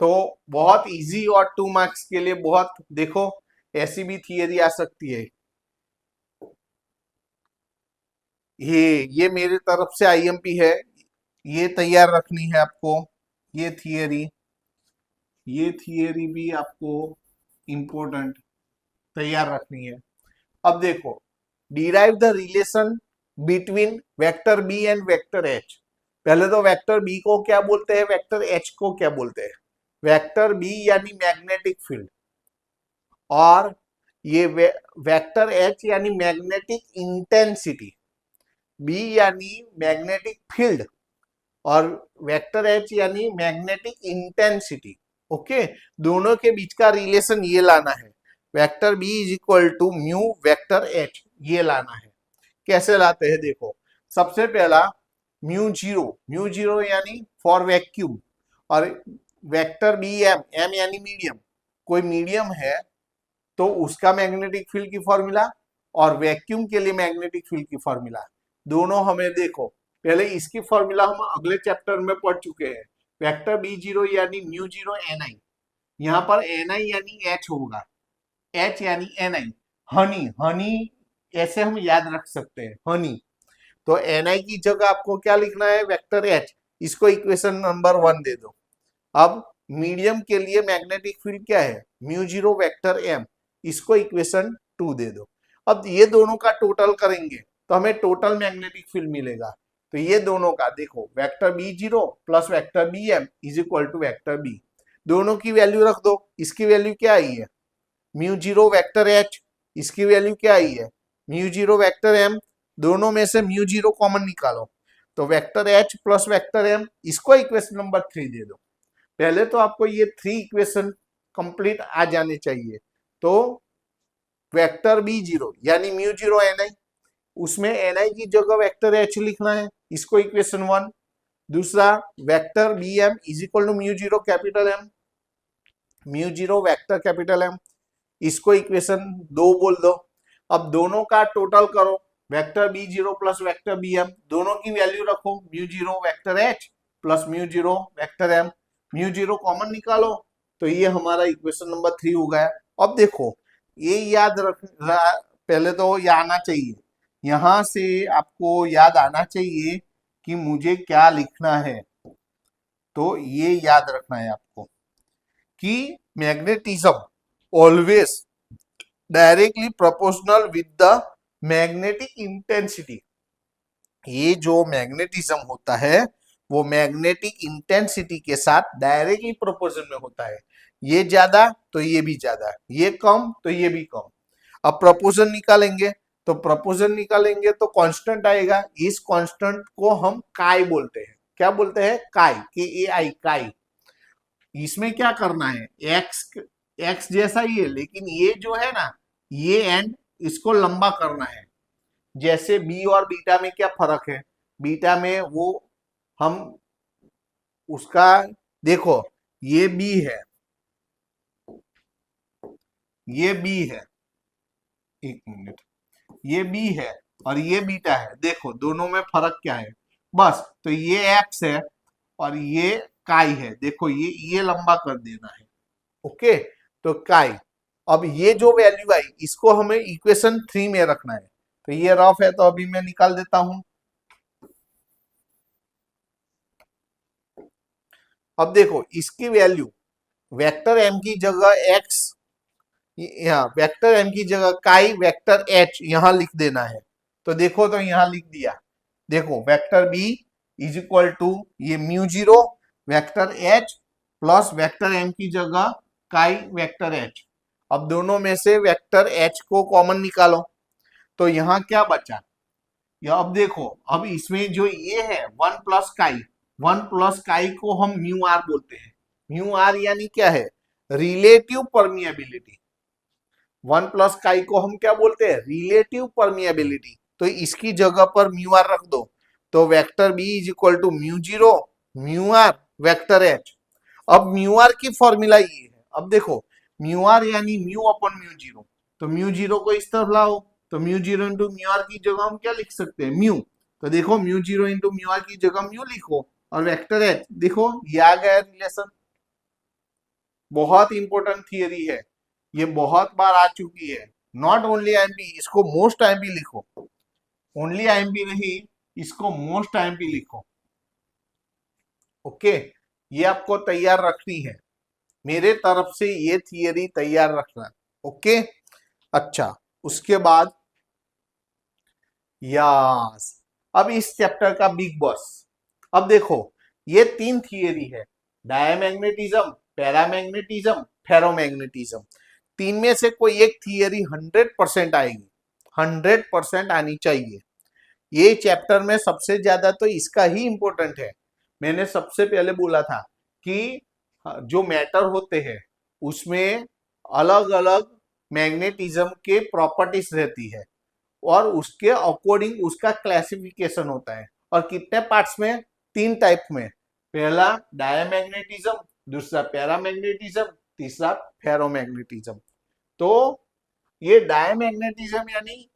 तो बहुत इजी और 2 मार्क्स के लिए बहुत, देखो ऐसी भी थियरी आ सकती है। ये मेरे तरफ से आईएमपी है, ये तैयार रखनी है आपको। ये थियरी भी आपको इंपॉर्टेंट तैयार रखनी है। अब देखो, derive the relation between vector B and vector H. पहले तो वेक्टर बी को क्या बोलते हैं, वेक्टर एच को क्या बोलते हैं। वेक्टर बी यानी मैग्नेटिक फील्ड, और ये वेक्टर एच यानी मैग्नेटिक इंटेंसिटी। बी यानी मैग्नेटिक फील्ड और वेक्टर एच यानी मैग्नेटिक इंटेंसिटी। ओके, दोनों के बीच का रिलेशन ये लाना है, vector B is equal to mu vector H, ये लाना है। कैसे लाते हैं, देखो सबसे पहला म्यू जीरो यानी फॉर वैक्यूम, और वेक्टर बी एम यानी मीडियम, कोई मीडियम है तो उसका मैग्नेटिक फील्ड की फॉर्मूला और वैक्यूम के लिए मैग्नेटिक फील्ड की फॉर्मूला, दोनों हमें देखो, पहले इसकी फॉर्मूला हम अगले चैप्टर में पढ़ चुके हैं। वेक्टर बी जीरो यानी म्यू जीरो एन आई, यहाँ पर एन आई यानी एच होगा, एच यानी एन आई, हनी हनी ऐसे हम याद रख सकते हैं, हनी। तो एन आई की जगह आपको क्या लिखना है, वेक्टर एच, इसको इक्वेशन नंबर 1 दे दो। अब मीडियम के लिए मैग्नेटिक फील्ड क्या है, म्यू जीरो वेक्टर एम, इसको इक्वेशन 2 दे दो। अब ये दोनों का टोटल करेंगे तो हमें टोटल मैग्नेटिक फील्ड मिलेगा। तो ये दोनों का देखो, vector B zero plus vector B M is equal to vector B, दोनों की वैल्यू रख दो। इसकी वैल्यू क्या आई है, म्यू जीरो वेक्टर एच, इसकी वैल्यू क्या आई है, म्यू जीरो वेक्टर एम, दोनों में से म्यू जीरो कॉमन निकालो, तो vector H plus vector M, इसको इक्वेशन नंबर 3 दे दो। पहले तो आपको ये 3 इक्वेशन कंप्लीट आ जाने चाहिए। तो वेक्टर बी जीरो यानी म्यू जीरो एन आई, उसमें एन आई की जगह वेक्टर एच लिखना है, इसको इक्वेशन 1। दूसरा, vector B M is equal to mu zero capital M, mu zero vector capital M, इसको इक्वेशन 2 बोल दो। अब दोनों का टोटल करो, vector B zero plus vector B M, दोनों की वैल्यू रखो, mu zero vector H plus mu zero vector M, mu zero common निकालो, तो ये हमारा इक्वेशन नंबर 3 हो गया। अब देखो, ये याद रख, पहले तो ये आना चाहिए, यहां से आपको याद आना चाहिए कि मुझे क्या लिखना है। तो ये याद रखना है आपको कि magnetism always directly proportional with the magnetic intensity. ये जो मैग्नेटिज्म होता है वो मैग्नेटिक इंटेंसिटी के साथ डायरेक्टली प्रोपोर्शन में होता है, ये ज्यादा तो ये भी ज्यादा, ये कम तो ये भी कम। अब प्रोपोर्शन निकालेंगे, तो प्रोपोर्शन निकालेंगे तो कांस्टेंट आएगा, इस कांस्टेंट को हम काई बोलते हैं। क्या बोलते हैं, काई, KAI, काई। इसमें क्या करना है, एक्स एक्स जैसा ही है, लेकिन ये जो है ना, ये एंड इसको लंबा करना है। जैसे बी और बीटा में क्या फर्क है, बीटा में वो हम उसका देखो, ये बी है, ये बी है, एक मिनट, ये बी है और ये बीटा है। देखो दोनों में फर्क क्या है, बस तो ये एक्स है और ये काई है। देखो ये लंबा कर देना है। ओके, तो काई, अब ये जो वैल्यू आई इसको हमें इक्वेशन 3 में रखना है। तो ये रफ है तो अभी मैं निकाल देता हूं। अब देखो इसकी वैल्यू, वेक्टर एम की जगह एक्स, यहाँ वेक्टर एम की जगह काई वेक्टर एच यहां लिख देना है। तो देखो, तो यहां लिख दिया। देखो vector B is equal to ये mu zero vector H plus vector M की जगह काई वेक्टर एच। अब दोनों में से वेक्टर एच को कॉमन निकालो, तो यहाँ क्या बचा, या अब देखो, अब इसमें जो ये है वन प्लस काई को हम म्यू आर बोलते हैं। म्यू आर यानी क्या है, relative permeability. One plus chi को हम क्या बोलते हैं, रिलेटिव परमिएबिलिटी। तो इसकी जगह पर म्यू आर रख दो, तो vector B is equal to mu zero mu R vector H. अब म्यू आर की फॉर्मूला ये है, अब देखो म्यू आर यानी म्यू अपॉन म्यू जीरो, तो म्यू जीरो को इस तरफ लाओ, तो mu zero into mu R की जगह हम क्या लिख सकते हैं, म्यू। तो देखो mu zero into mu R की जगह म्यू लिखो और वेक्टर एच, देखो ये आ गया रिलेशन। बहुत इंपॉर्टेंट थियरी है, ये बहुत बार आ चुकी है। नॉट ओनली आईएमपी, इसको मोस्ट आईएमपी लिखो, ओनली आईएमपी नहीं, इसको मोस्ट आईएमपी लिखो। ओके, ये आपको तैयार रखनी है, मेरे तरफ से ये थियरी तैयार रखना। ओके, अच्छा उसके बाद यस, अब इस चैप्टर का बिग बॉस। अब देखो ये 3 थियरी है, डायमैग्नेटिज्म, पैरामैग्नेटिज्म, फेरोमैग्नेटिज्म। 3 में से कोई एक थियरी 100% आएगी, 100% आनी चाहिए। ये चैप्टर में सबसे ज्यादा तो इसका ही इंपॉर्टेंट है। मैंने सबसे पहले बोला था कि जो मैटर होते हैं उसमें अलग अलग मैग्नेटिज्म के प्रॉपर्टीज रहती है और उसके अकॉर्डिंग उसका क्लासिफिकेशन होता है। और कितने पार्ट्स में, 3 टाइप में, पहला डायमैग्नेटिज्म, दूसरा पैरामैग्नेटिज्म, तीसरा फेरोमैग्नेटिज्म। तो ये डायमैग्नेटिज्म यानी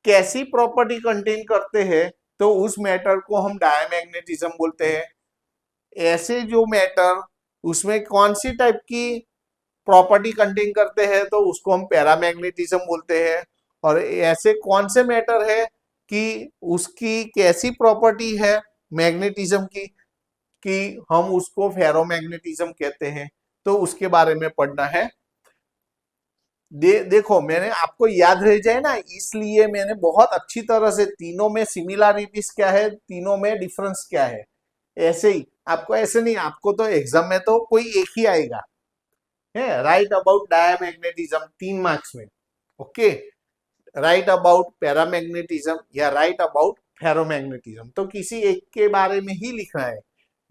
कैसी प्रॉपर्टी कंटेन करते हैं, तो उस मैटर को हम डायमैग्नेटिज्म बोलते हैं। ऐसे जो मैटर उसमें कौन सी टाइप की प्रॉपर्टी कंटेन करते हैं, तो उसको हम पैरामैग्नेटिज्म बोलते हैं। और ऐसे कौन से मैटर है कि उसकी कैसी प्रॉपर्टी है मैग्नेटिज्म की, कि हम उसको फेरोमैग्नेटिज्म कहते हैं। तो उसके बारे में पढ़ना है। देखो मैंने आपको याद रह जाए ना, इसलिए मैंने बहुत अच्छी तरह से तीनों में सिमिलरिटीज क्या है, तीनों में डिफरेंस क्या है, ऐसे ही आपको, ऐसे नहीं, आपको तो एग्जाम में तो कोई एक ही आएगा है, राइट अबाउट डायमैग्नेटिज्म 3 मार्क्स में। ओके, राइट अबाउट पैरामैग्नेटिज्म या राइट अबाउट फेरोमैग्नेटिज्म, तो किसी एक के बारे में ही लिखना है।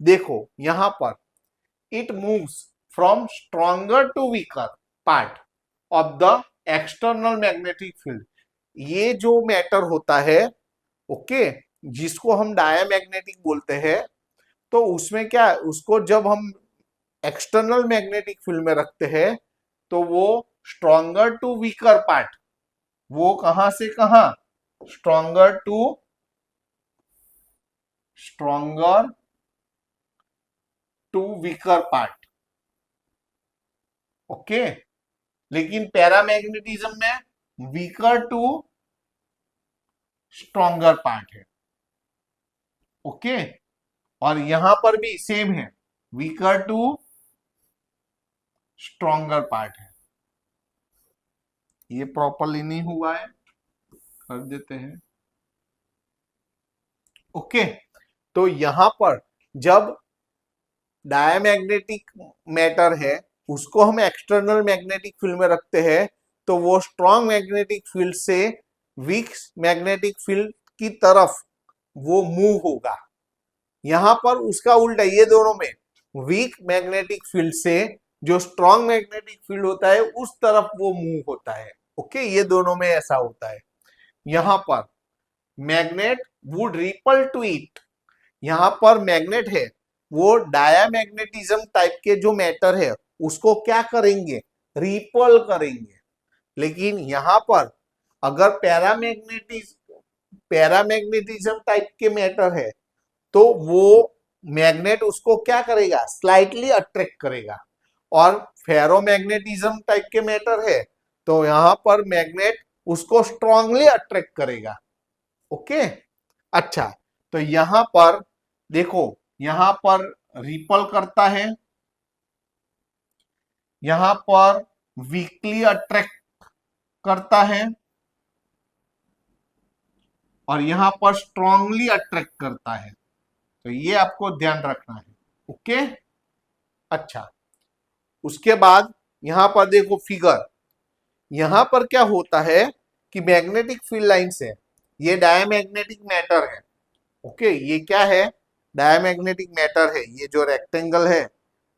देखो यहां पर it moves from stronger to weaker part of the external magnetic field. ये जो मैटर होता है, ओके, जिसको हम डायमैग्नेटिक बोलते हैं, तो उसमें क्या, उसको जब हम एक्सटर्नल मैग्नेटिक फील्ड में रखते हैं तो वो स्ट्रॉन्गर टू वीकर पार्ट, वो कहां से कहां, stronger to weaker part. Okay, लेकिन पैरामैग्नेटिज्म में वीकर टू स्ट्रॉन्गर पार्ट है। ओके, और यहां पर भी सेम है, वीकर टू स्ट्रॉन्गर पार्ट है। ये प्रॉपरली नहीं हुआ है, कर देते हैं। ओके, तो यहां पर जब डायमैग्नेटिक मैटर है उसको हम एक्सटर्नल मैग्नेटिक फील्ड में रखते हैं, तो वो स्ट्रॉन्ग मैग्नेटिक फील्ड से वीक मैग्नेटिक फील्ड की तरफ वो मूव होगा। यहां पर उसका उल्टा, ये दोनों में वीक मैग्नेटिक फील्ड से जो स्ट्रॉन्ग मैग्नेटिक फील्ड होता है उस तरफ वो मूव होता है। ओके, ये दोनों में ऐसा होता है। यहां पर magnet would repel to it, यहां पर मैग्नेट है वो डायामैग्नेटिज्म टाइप के जो मैटर है उसको क्या करेंगे, रिपल करेंगे। लेकिन यहां पर अगर पैरामैग्नेटिज्म टाइप के मैटर है तो वो मैग्नेट उसको क्या करेगा, स्लाइटली अट्रैक्ट करेगा। और फेरोमैग्नेटिज्म टाइप के मैटर है तो यहां पर मैग्नेट उसको स्ट्रांगली अट्रैक्ट करेगा। ओके, अच्छा, तो यहां पर देखो, यहां पर रिपल करता है, यहां पर वीकली अट्रैक्ट करता है और यहां पर स्ट्रांगली अट्रैक्ट करता है। तो ये आपको ध्यान रखना है। ओके, अच्छा, उसके बाद यहां पर देखो फिगर, यहां पर क्या होता है कि मैग्नेटिक फील्ड लाइंस है, ये डायमैग्नेटिक मैटर है। ओके, ये क्या है, डायमैग्नेटिक मैटर है। ये जो रेक्टेंगल है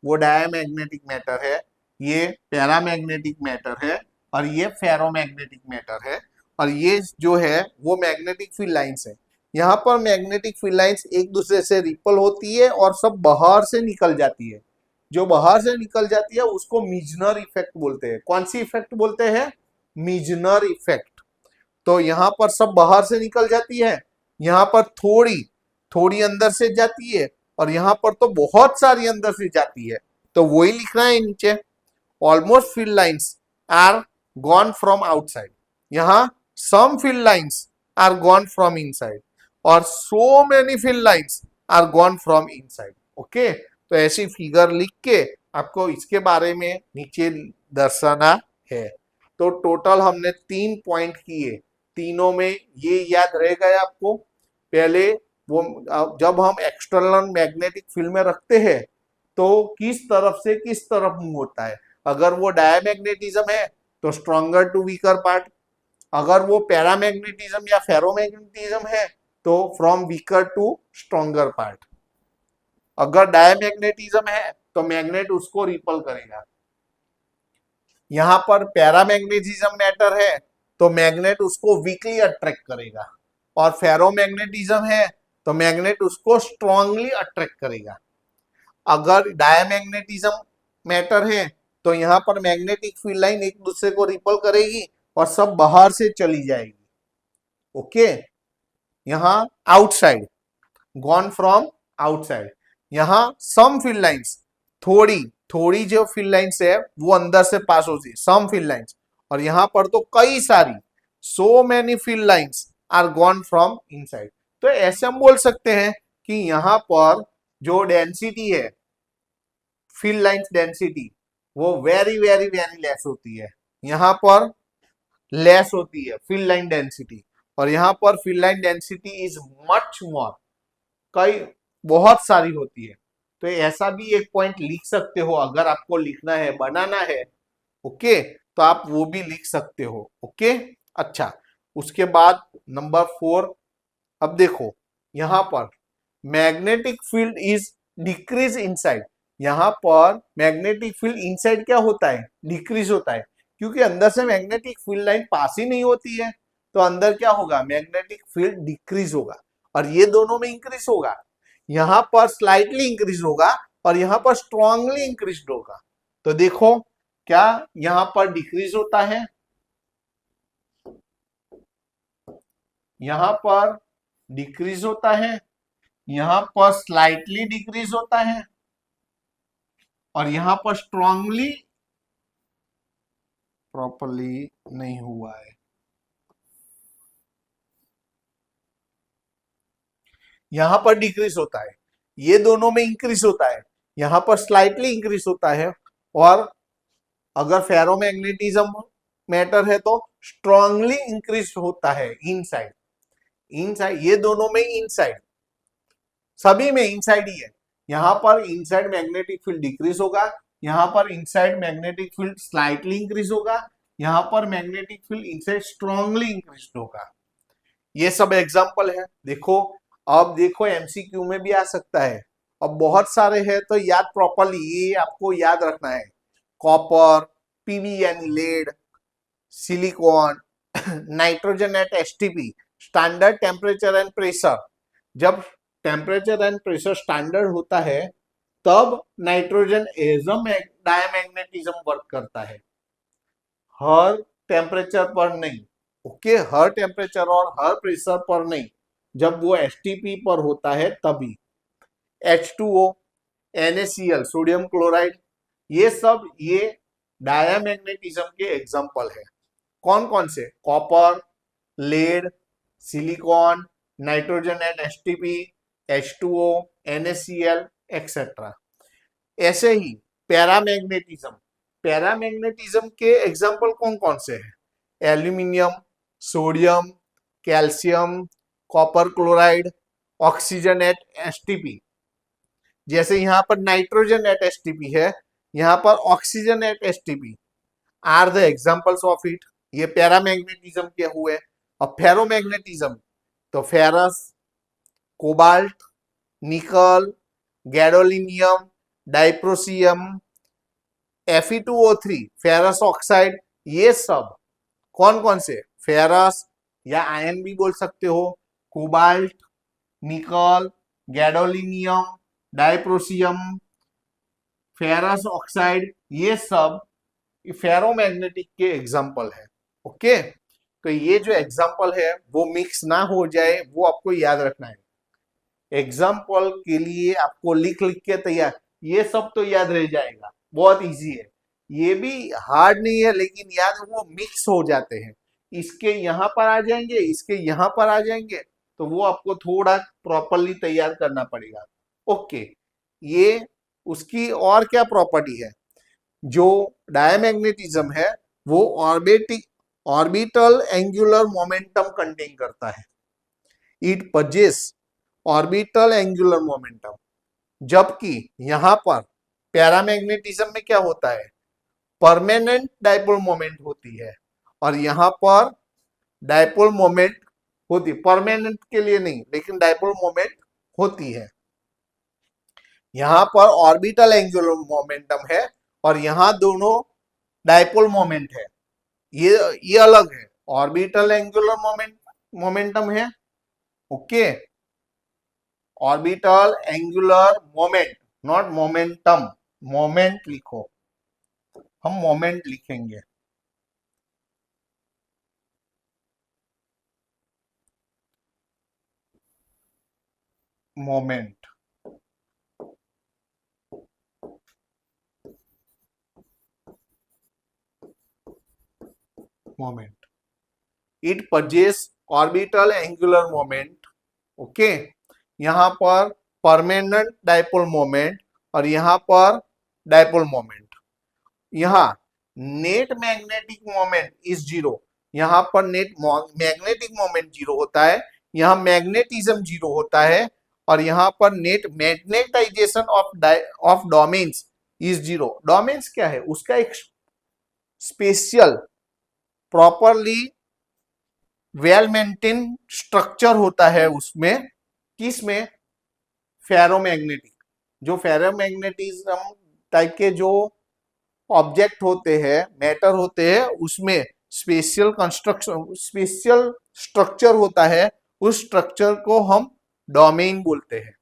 वो डायमैग्नेटिक मैटर है, ये पैरामैग्नेटिक मैटर है और ये फेरोमैग्नेटिक मैटर है। और ये जो है वो मैग्नेटिक फील्ड लाइंस है। यहाँ पर मैग्नेटिक फील्ड लाइंस एक दूसरे से रिपल होती है और सब बाहर से निकल जाती है। जो बाहर से निकल जाती है उसको मीजनर इफेक्ट बोलते हैं। कौन सी इफेक्ट बोलते हैं, मीजनर इफेक्ट। तो यहाँ पर सब बाहर से निकल जाती है, यहाँ पर थोड़ी थोड़ी अंदर से जाती है और यहाँ पर तो बहुत सारी अंदर से जाती है। तो वही लिखना है नीचे, almost field lines are gone from outside, यहाँ some field lines are gone from inside और so many field lines are gone from inside. Okay, तो ऐसी फिगर लिख के आपको इसके बारे में नीचे दर्शाना है। तो टोटल हमने 3 पॉइंट किए, तीनों में ये याद रह गया आपको। पहले वो जब हम एक्सटर्नल मैग्नेटिक फील्ड में रखते हैं तो किस तरफ से किस तरफ मूव होता है। अगर वो डायमैग्नेटिज्म है तो स्ट्रॉन्गर टू वीकर पार्ट, अगर वो पैरामैग्नेटिज्म या फेरोमैग्नेटिज्म है तो from weaker to stronger part. अगर डायमैग्नेटिज्म है तो मैग्नेट उसको रिपल करेगा। यहां पर पैरामैग्नेटिज्म मैटर है तो मैग्नेट उसको वीकली अट्रैक्ट करेगा, और फेरोमैग्नेटिज्म है तो मैग्नेट उसको स्ट्रांगली अट्रैक्ट करेगा। अगर डायमैग्नेटिज्म मैटर है तो यहाँ पर मैग्नेटिक फील्ड लाइन एक दूसरे को रिपल करेगी और सब बाहर से चली जाएगी। ओके, यहाँ आउटसाइड, गॉन फ्रॉम आउटसाइड। यहाँ सम फील्ड लाइंस, थोड़ी थोड़ी जो फील्ड लाइंस है वो अंदर से पास होती है, सम फील्ड लाइंस। और यहाँ पर तो कई सारी, so many field lines are gone from inside. तो ऐसे हम बोल सकते हैं कि यहाँ पर जो डेंसिटी है, फील्ड लाइंस डेंसिटी, वो वेरी वेरी वेरी लेस होती है। यहाँ पर लेस होती है फील्ड लाइन डेंसिटी, और यहाँ पर field line density is much more, कई बहुत सारी होती है। तो ऐसा भी एक पॉइंट लिख सकते हो, अगर आपको लिखना है, बनाना है। ओके, तो आप वो भी लिख सकते हो। ओके, अच्छा, उसके बाद नंबर 4, अब देखो यहां पर magnetic field is decrease inside. यहां पर मैग्नेटिक फील्ड इनसाइड क्या होता है, डिक्रीज होता है, क्योंकि अंदर से मैग्नेटिक फील्ड लाइन पास ही नहीं होती है। तो अंदर क्या होगा, मैग्नेटिक फील्ड डिक्रीज होगा और ये दोनों में इंक्रीज होगा। यहां पर स्लाइटली इंक्रीज होगा और यहां पर स्ट्रांगली इंक्रीज होगा। तो देखो क्या यहां पर डिक्रीज होता है, यहां पर डिक्रीज होता है, यहां पर स्लाइटली डिक्रीज होता है और यहां पर स्ट्रांगली प्रॉपरली नहीं हुआ है। यहां पर डिक्रीज होता है, ये दोनों में इंक्रीज होता है, यहां पर स्लाइटली इंक्रीज होता है। और अगर फेरोमैग्नेटिज्म मैटर है तो स्ट्रांगली इंक्रीज होता है इनसाइड। इनसाइड ये दोनों में इनसाइड, सभी में इनसाइड ही है। यहां पर इनसाइड मैग्नेटिक फील्ड डिक्रीज होगा, यहां पर inside magnetic field slightly increase होगा, यहां पर magnetic field inside strongly increase होगा। ये सब एग्जांपल है। देखो, अब देखो एमसीक्यू में भी आ सकता है। अब बहुत सारे हैं तो याद प्रॉपरली, ये आपको याद रखना है। कॉपर, पीवी यानी lead, silicon, nitrogen at STP, standard temperature and pressure. जब टेम्परेचर एंड प्रेशर स्टैंडर्ड होता है तब nitrogen as a diamagnetism work करता है, हर टेम्परेचर पर नहीं। ओके, हर टेम्परेचर और हर प्रेशर पर नहीं, जब वो एसटीपी पर होता है तभी। H2O, NaCl, सोडियम क्लोराइड, ये सब ये डायमैग्नेटिज्म के एग्जाम्पल है। कौन कौन से? Copper, lead, silicon, nitrogen at STP, H2O, NaCl etcetera. ऐसे ही पैरामैग्नेटिज्म, पैरामैग्नेटिज्म के एग्जाम्पल कौन कौन से हैं? Aluminium, sodium, calcium, copper chloride, oxygen at STP. जैसे यहाँ पर नाइट्रोजन एट एसटीपी है, यहाँ पर oxygen at STP are the examples of it. ये पैरामैग्नेटिज्म के हुए। अब फेरोमैग्नेटिज्म, तो ferrous, cobalt, nickel, gadolinium, dysprosium, Fe2O3, ferrous oxide, ये सब कौन कौन से? फेरस या आयन भी बोल सकते हो, cobalt, nickel, gadolinium, डाइप्रोसियम, ferrous oxide, ये सब फेरोमैग्नेटिक के एग्जाम्पल है। ओके, तो ये जो एग्जाम्पल है वो मिक्स ना हो जाए, वो आपको याद रखना है। एग्जाम्पल के लिए आपको लिख लिख के तैयार, ये सब तो याद रह जाएगा, बहुत इजी है। ये भी हार्ड नहीं है, लेकिन याद वो मिक्स हो जाते हैं, इसके यहाँ पर आ जाएंगे, इसके यहाँ पर आ जाएंगे, तो वो आपको थोड़ा प्रॉपरली तैयार करना पड़ेगा। ओके, ये उसकी और क्या प्रॉपर्टी है? जो डायमैग्नेटिज्म है वो ऑर्बिटल एंगुलर मोमेंटम कंटेन करता है। It possess orbital angular momentum. जबकि यहां पर पैरामैग्नेटिज्म में क्या होता है? परमानेंट डाइपोल मोमेंट होती है, और यहां पर डाइपोल मोमेंट होती, परमानेंट के लिए नहीं, लेकिन डाइपोल मोमेंट होती है। यहां पर ऑर्बिटल एंगुलर मोमेंटम है और यहां दोनों डाइपोल मोमेंट है। ये अलग है, ऑर्बिटल एंगुलर मोमेंटम है। Okay, orbital angular moment, not momentum. Moment लिखो, हम मोमेंट लिखेंगे। Moment, moment, it possess orbital angular moment. Okay, यहां पर परमानेंट डाइपोल मोमेंट और यहां पर डाइपोल मोमेंट। यहां net magnetic moment is zero, यहां पर नेट मैग्नेटिक मोमेंट जीरो होता है, यहां मैग्नेटिज्म जीरो होता है, और यहां पर net magnetization of domains is zero. Domains क्या है? उसका एक special properly well maintain structure होता है उसमें। किसमें? फेरोमैग्नेटिक, जो फेरोमैग्नेटिज्म टाइप के जो ऑब्जेक्ट होते हैं, मैटर होते हैं, उसमें स्पेशल कंस्ट्रक्शन, स्पेशल स्ट्रक्चर होता है। उस स्ट्रक्चर को हम डोमेन बोलते हैं,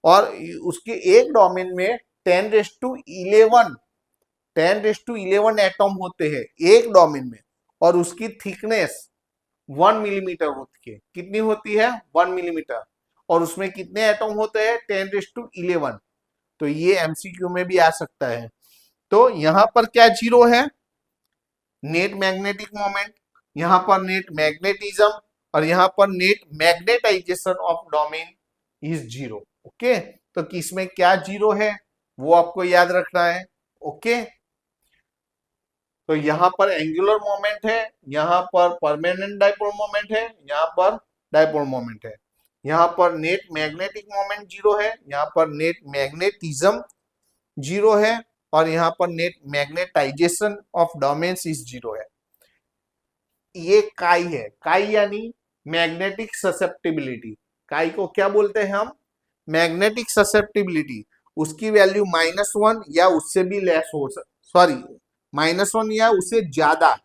और उसके एक डोमेन में 10⁻11 एटम होते हैं एक डोमेन में, और उसकी थिकनेस 1 मिलीमीटर होती है। कितनी होती है? 1 मिलीमीटर। और उसमें कितने एटम होते हैं? 10⁻11। तो ये एमसीक्यू में भी आ सकता है। तो यहां पर क्या जीरो है? नेट मैग्नेटिक मोमेंट, यहां पर नेट मैग्नेटिज्म, और यहां पर net magnetization of domain is zero. Okay, तो किसमें क्या जीरो है वो आपको याद रखना है। ओके, तो यहां पर एंगुलर मोमेंट है, यहां पर परमानेंट डाइपोल मोमेंट है, यहां पर डाइपोल मोमेंट है, यहां पर नेट मैग्नेटिक मोमेंट जीरो है, यहां पर नेट मैग्नेटिज्म जीरो है, और यहां पर net magnetization of domains is zero है। ये काई है, काई यानी मैग्नेटिक ससेप्टिबिलिटी। काई को क्या बोलते हैं हम? Magnetic susceptibility. उसकी वैल्यू -1 या उससे भी लेस हो, सॉरी -1 या उससे ज्यादा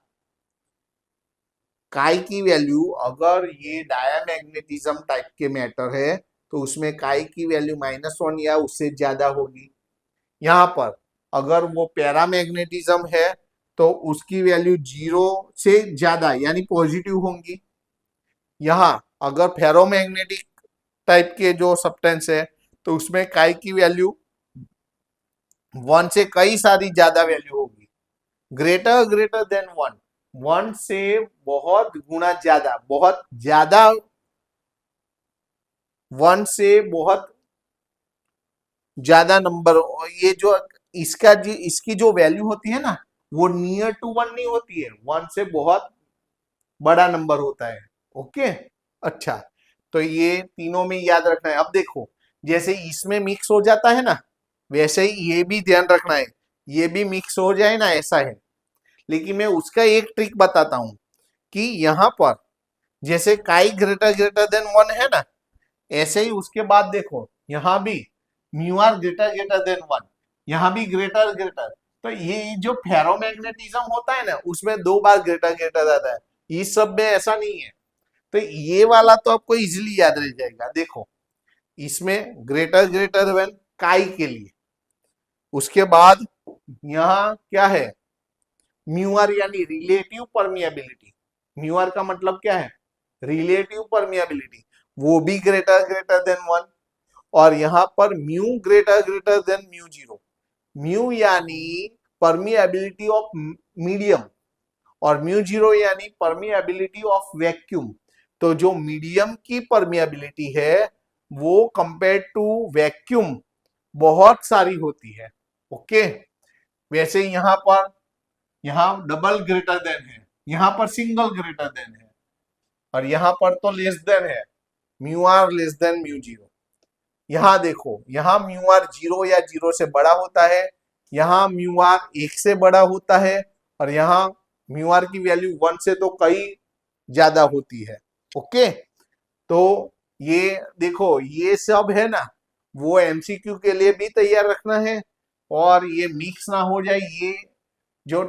काई की वैल्यू, अगर ये डायामैग्नेटिज्म टाइप के मैटर है तो उसमें काई की वैल्यू -1 या उससे ज्यादा होगी। यहाँ पर अगर वो पैरामैग्नेटिज्म है तो उसकी वैल्यू 0 से ज्यादा यानी पॉजिटिव होंगी। यहाँ अगर फेरोमैग्नेटिक टाइप के जो सब्सटेंस है तो उसमें काई की वैल्यू 1 से कई सारी ज्यादा वैल्यू होगी। ग्रेटर ग्रेटर देन 1, 1 से बहुत गुना ज्यादा, बहुत ज्यादा, 1 से बहुत ज्यादा नंबर। ये जो इसकी जो वैल्यू होती है ना, वो नियर टू 1 नहीं होती है, 1 से बहुत बड़ा नंबर होता है। ओके, अच्छा, तो ये तीनों में याद रखना है। अब देखो, जैसे इसमें मिक्स हो जाता है ना, वैसे ही ये भी ध्यान रखना है, ये भी मिक्स हो जाए ना, ऐसा है। लेकिन मैं उसका एक ट्रिक बताता हूं कि यहां पर जैसे काई ग्रेटर ग्रेटर देन 1 है ना, ऐसे ही उसके बाद देखो यहां भी mu R greater greater than 1, यहां भी ग्रेटर ग्रेटर। तो ये जो फेरोमैग्नेटिज्म होता है ना, उसमें 2 बार ग्रेटर ग्रेटर आता है, इस सब में ऐसा नहीं है। तो ये वाला तो आपको इजीली याद रह जाएगा। देखो, इसमें ग्रेटर ग्रेटर देन काई के लिए, उसके बाद यहाँ क्या है, म्यू आर यानी रिलेटिव परमिएबिलिटी। म्यू आर का मतलब क्या है, रिलेटिव परमिएबिलिटी, वो भी ग्रेटर ग्रेटर देन 1। और यहां पर mu greater greater then mu 0, mu यानी परमिएबिलिटी ऑफ मीडियम, और म्यू 0 यानी परमिएबिलिटी ऑफ वैक्यूम। तो जो मीडियम की परमिएबिलिटी है वो कंपेयर टू वैक्यूम बहुत सारी होती है। ओके, वैसे यहाँ डबल ग्रेटर देन है, यहाँ पर सिंगल ग्रेटर देन है, और यहाँ पर तो लेस देन है, mu R less than mu 0। यहाँ देखो, यहाँ म्यू आर 0 या 0 से बड़ा होता है, यहाँ म्यू आर 1 से बड़ा होता है, और यहाँ म्यू आर की वैल्यू 1 से तो कई ज्यादा होती है। ओके, तो ये देखो, ये सब है ना, वो एमसीक्यू के लिए भी तैयार रखना है, और ये मिक्स ना हो जाए। ये जो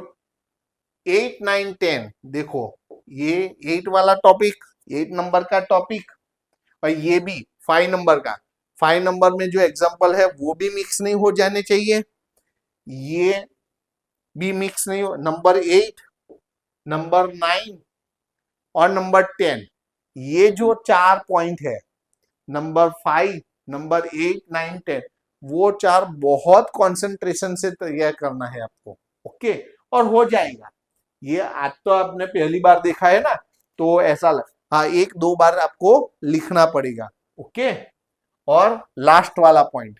8, 9, 10, देखो ये 8 वाला टॉपिक, 8 नंबर का टॉपिक, और ये भी 5 नंबर का, 5 नंबर में जो एग्जांपल है वो भी मिक्स नहीं हो जाने चाहिए, ये भी मिक्स नहीं हो। नंबर 8, नंबर 9 और नंबर 10, ये जो 4 पॉइंट है, नंबर 5, नंबर 8, 9, 10, वो 4 बहुत कंसंट्रेशन से तैयार करना है आपको। ओके, और हो जाएगा। ये आज तो आपने पहली बार देखा है ना, तो ऐसा हाँ, 1-2 बार आपको लिखना पड़ेगा। ओके, और लास्ट वाला point,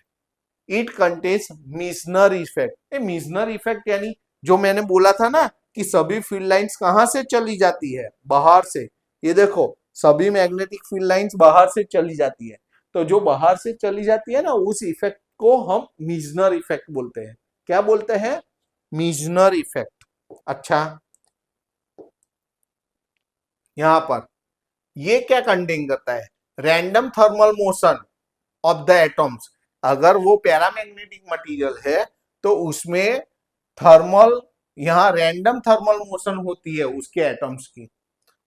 it contains Mizner effect. Mizner effect यानी जो मैंने बोला था ना कि सभी फील्ड लाइंस कहां से चली जाती है, बाहर से। ये देखो, सभी मैग्नेटिक फील्ड लाइंस बाहर से चली जाती है, तो जो बाहर से चली जाती है ना, उस इफेक्ट को हम मिजनर इफेक्ट बोलते हैं। क्या बोलते हैं, मिजनर इफेक्ट। अच्छा, यहां पर ये क्या कंटेन करता है, random thermal motion of the atoms. अगर वो पैरामैग्नेटिक मटेरियल है तो उसमें थर्मल, यहाँ रैंडम थर्मल मोशन होती है उसके एटम्स की।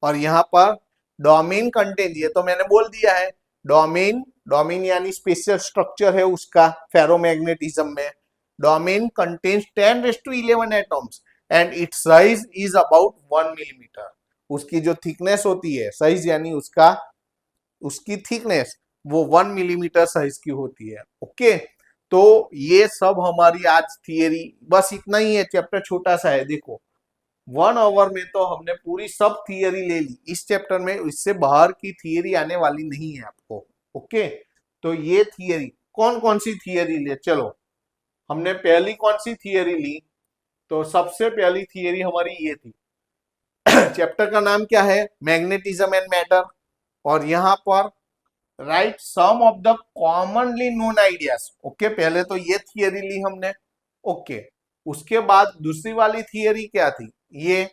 और यहाँ पर डोमेन कंटेन, ये तो मैंने बोल दिया है, डोमेन, डोमेन यानी स्पेशल स्ट्रक्चर है उसका फेरोमैग्नेटिज्म में। Domain contains 10⁻11 atoms and it's size is about 1 millimetre. उसकी जो थिकनेस होती है, साइज यानी उसकी थिकनेस, वो 1 मिलीमीटर साइज की होती है। ओके, तो ये सब हमारी आज थियरी, बस इतना ही है, चैप्टर छोटा सा है। देखो 1 आवर में तो हमने पूरी सब थियरी ले ली इस चैप्टर में, इससे बाहर की थियरी आने वाली नहीं है आपको। ओके, तो ये थियरी, कौन कौन सी थियरी ले, चलो हमने पहली कौन सी थियरी ली, तो सबसे पहली थियरी हमारी ये थी। चैप्टर का नाम क्या है, मैग्नेटिज्म एंड मैटर। और यहाँ पर write some of the commonly known ideas. Okay, पहले तो ये थियरी ली हमने। ओके, उसके बाद दूसरी वाली थियरी क्या थी, ये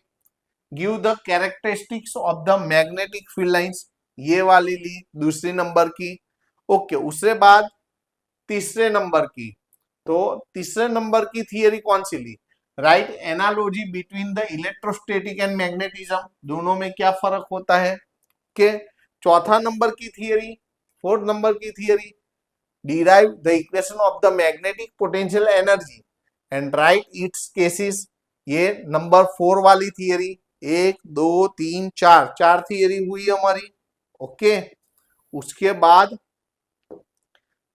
give the characteristics of the magnetic field lines, ये वाली ली दूसरी नंबर की। ओके, उसके बाद तीसरे नंबर की, तो तीसरे नंबर की थियरी कौन सी ली, right analogy between the electrostatic and magnetism, दोनों में क्या फर्क होता है। के चौथा नंबर की थियरी, फोर्थ नंबर की theory, derive the equation of the magnetic potential energy and right it's cases, ये नंबर 4 वाली थियरी। 1 2 3 4 4 थियरी हुई हमारी। ओके, उसके बाद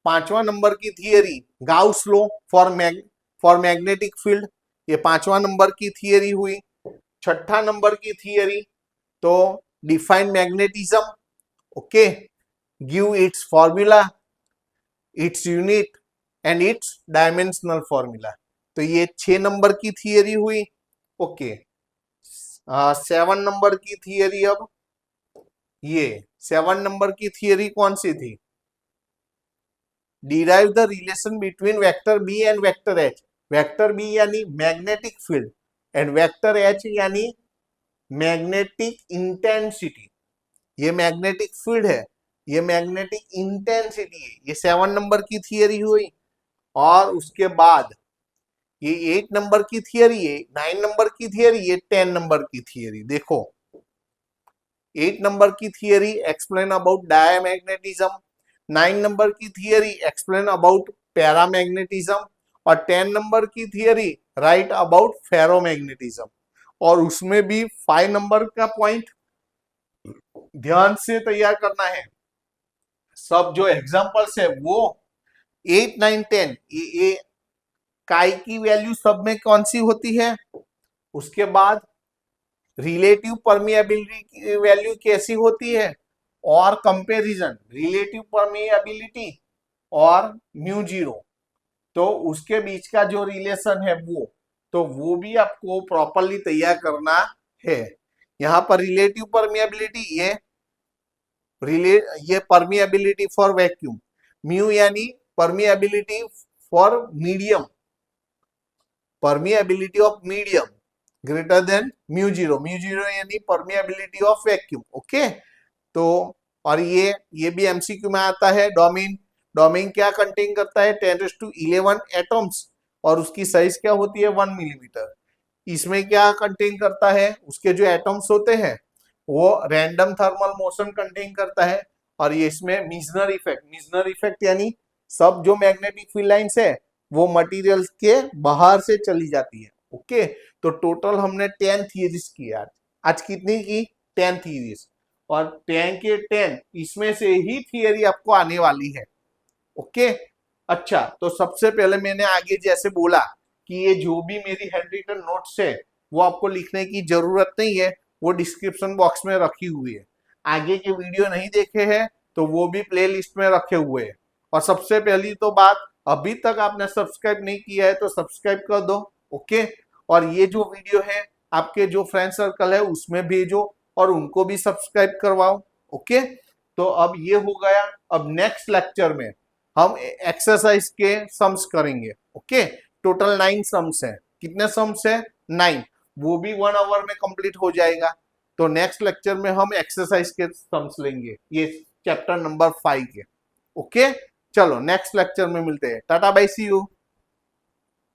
पांचवा नंबर की theory Gauss law for magnetic field, ये पांचवा नंबर की थियरी हुई। छठा नंबर की थियरी तो define magnetism, okay, give its formula, its unit and it's dimensional formula, तो ये 6 नंबर की थियरी हुई। ओके, 7 नंबर की थियरी, अब ये 7 नंबर की थियरी कौन सी थी, derive the relation between vector B and vector H, vector B यानी magnetic field and vector H यानी मैग्नेटिक इंटेंसिटी, ये मैग्नेटिक फील्ड है, ये मैग्नेटिक इंटेंसिटी है, ये 7 नंबर की थियरी हुई। और उसके बाद ये 8 नंबर की थियरी है, 9 नंबर की थियरी, ये 10 नंबर की थियरी। देखो 8 नंबर की theory explain about diamagnetism, 9 number की थियरी एक्सप्लेन अबाउट पैरामैग्नेटिज्म, और 10 नंबर की थियरी राइट अबाउट फेरोमैग्नेटिज्म। और उसमें भी 5 नंबर का पॉइंट ध्यान से तैयार करना है। सब जो एग्जांपल्स है वो 8 9 10 ये काई की वैल्यू सब में कौन सी होती है। उसके बाद रिलेटिव परमिएबिलिटी की वैल्यू कैसी होती है, और कंपैरिजन रिलेटिव परमिएबिलिटी और म्यू जीरो, तो उसके बीच का जो रिलेशन है वो भी आपको प्रॉपरली तैयार करना है। यहाँ पर रिलेटिव परमिएबिलिटी ये परमिएबिलिटी फॉर वैक्यूम, म्यू यानी permeability for medium, permeability of medium greater than mu zero यानी परमिएबिलिटी ऑफ वैक्यूम। ओके, तो और ये भी एमसीक्यू में आता है। डोमेन क्या कंटेन करता है, 10⁻11 एटम्स, और उसकी साइज क्या होती है 1 मिलीमीटर। इसमें क्या कंटेन करता है, उसके जो एटम्स होते हैं वो रैंडम थर्मल मोशन कंटेन करता है। और ये इसमें मीजनर इफेक्ट यानी सब जो मैग्नेटिक फील्ड लाइंस है वो मटेरियल के बाहर से चली जाती है। ओके, तो टोटल हमने 10 थियरीज की आज कितनी की 10 थियरीज, और 10 के 10 इसमें से ही थियरी आपको आने वाली है। ओके, अच्छा, तो सबसे पहले मैंने आगे जैसे बोला कि ये जो भी मेरी हैंड रिटन नोट्स है वो आपको लिखने की जरूरत नहीं है, वो डिस्क्रिप्शन बॉक्स में रखी हुई है। आगे के वीडियो नहीं देखे हैं तो वो भी प्ले लिस्ट में रखे हुए हैं। और सबसे पहली तो बात, अभी तक आपने सब्सक्राइब नहीं किया है तो सब्सक्राइब कर दो। ओके, और ये जो वीडियो है आपके जो फ्रेंड सर्कल है उसमें भेजो और उनको भी सब्सक्राइब करवाओ। ओके, तो अब ये हो गया। अब नेक्स्ट लेक्चर में हम एक्सरसाइज के सम्स करेंगे। ओके, टोटल 9 सम्स हैं। कितने सम्स हैं 9, वो भी 1 आवर में कंप्लीट हो जाएगा। तो नेक्स्ट लेक्चर में हम एक्सरसाइज के सम्स लेंगे, ये चैप्टर नंबर 5 के। ओके, चलो नेक्स्ट लेक्चर में मिलते हैं। Tata bye, see you.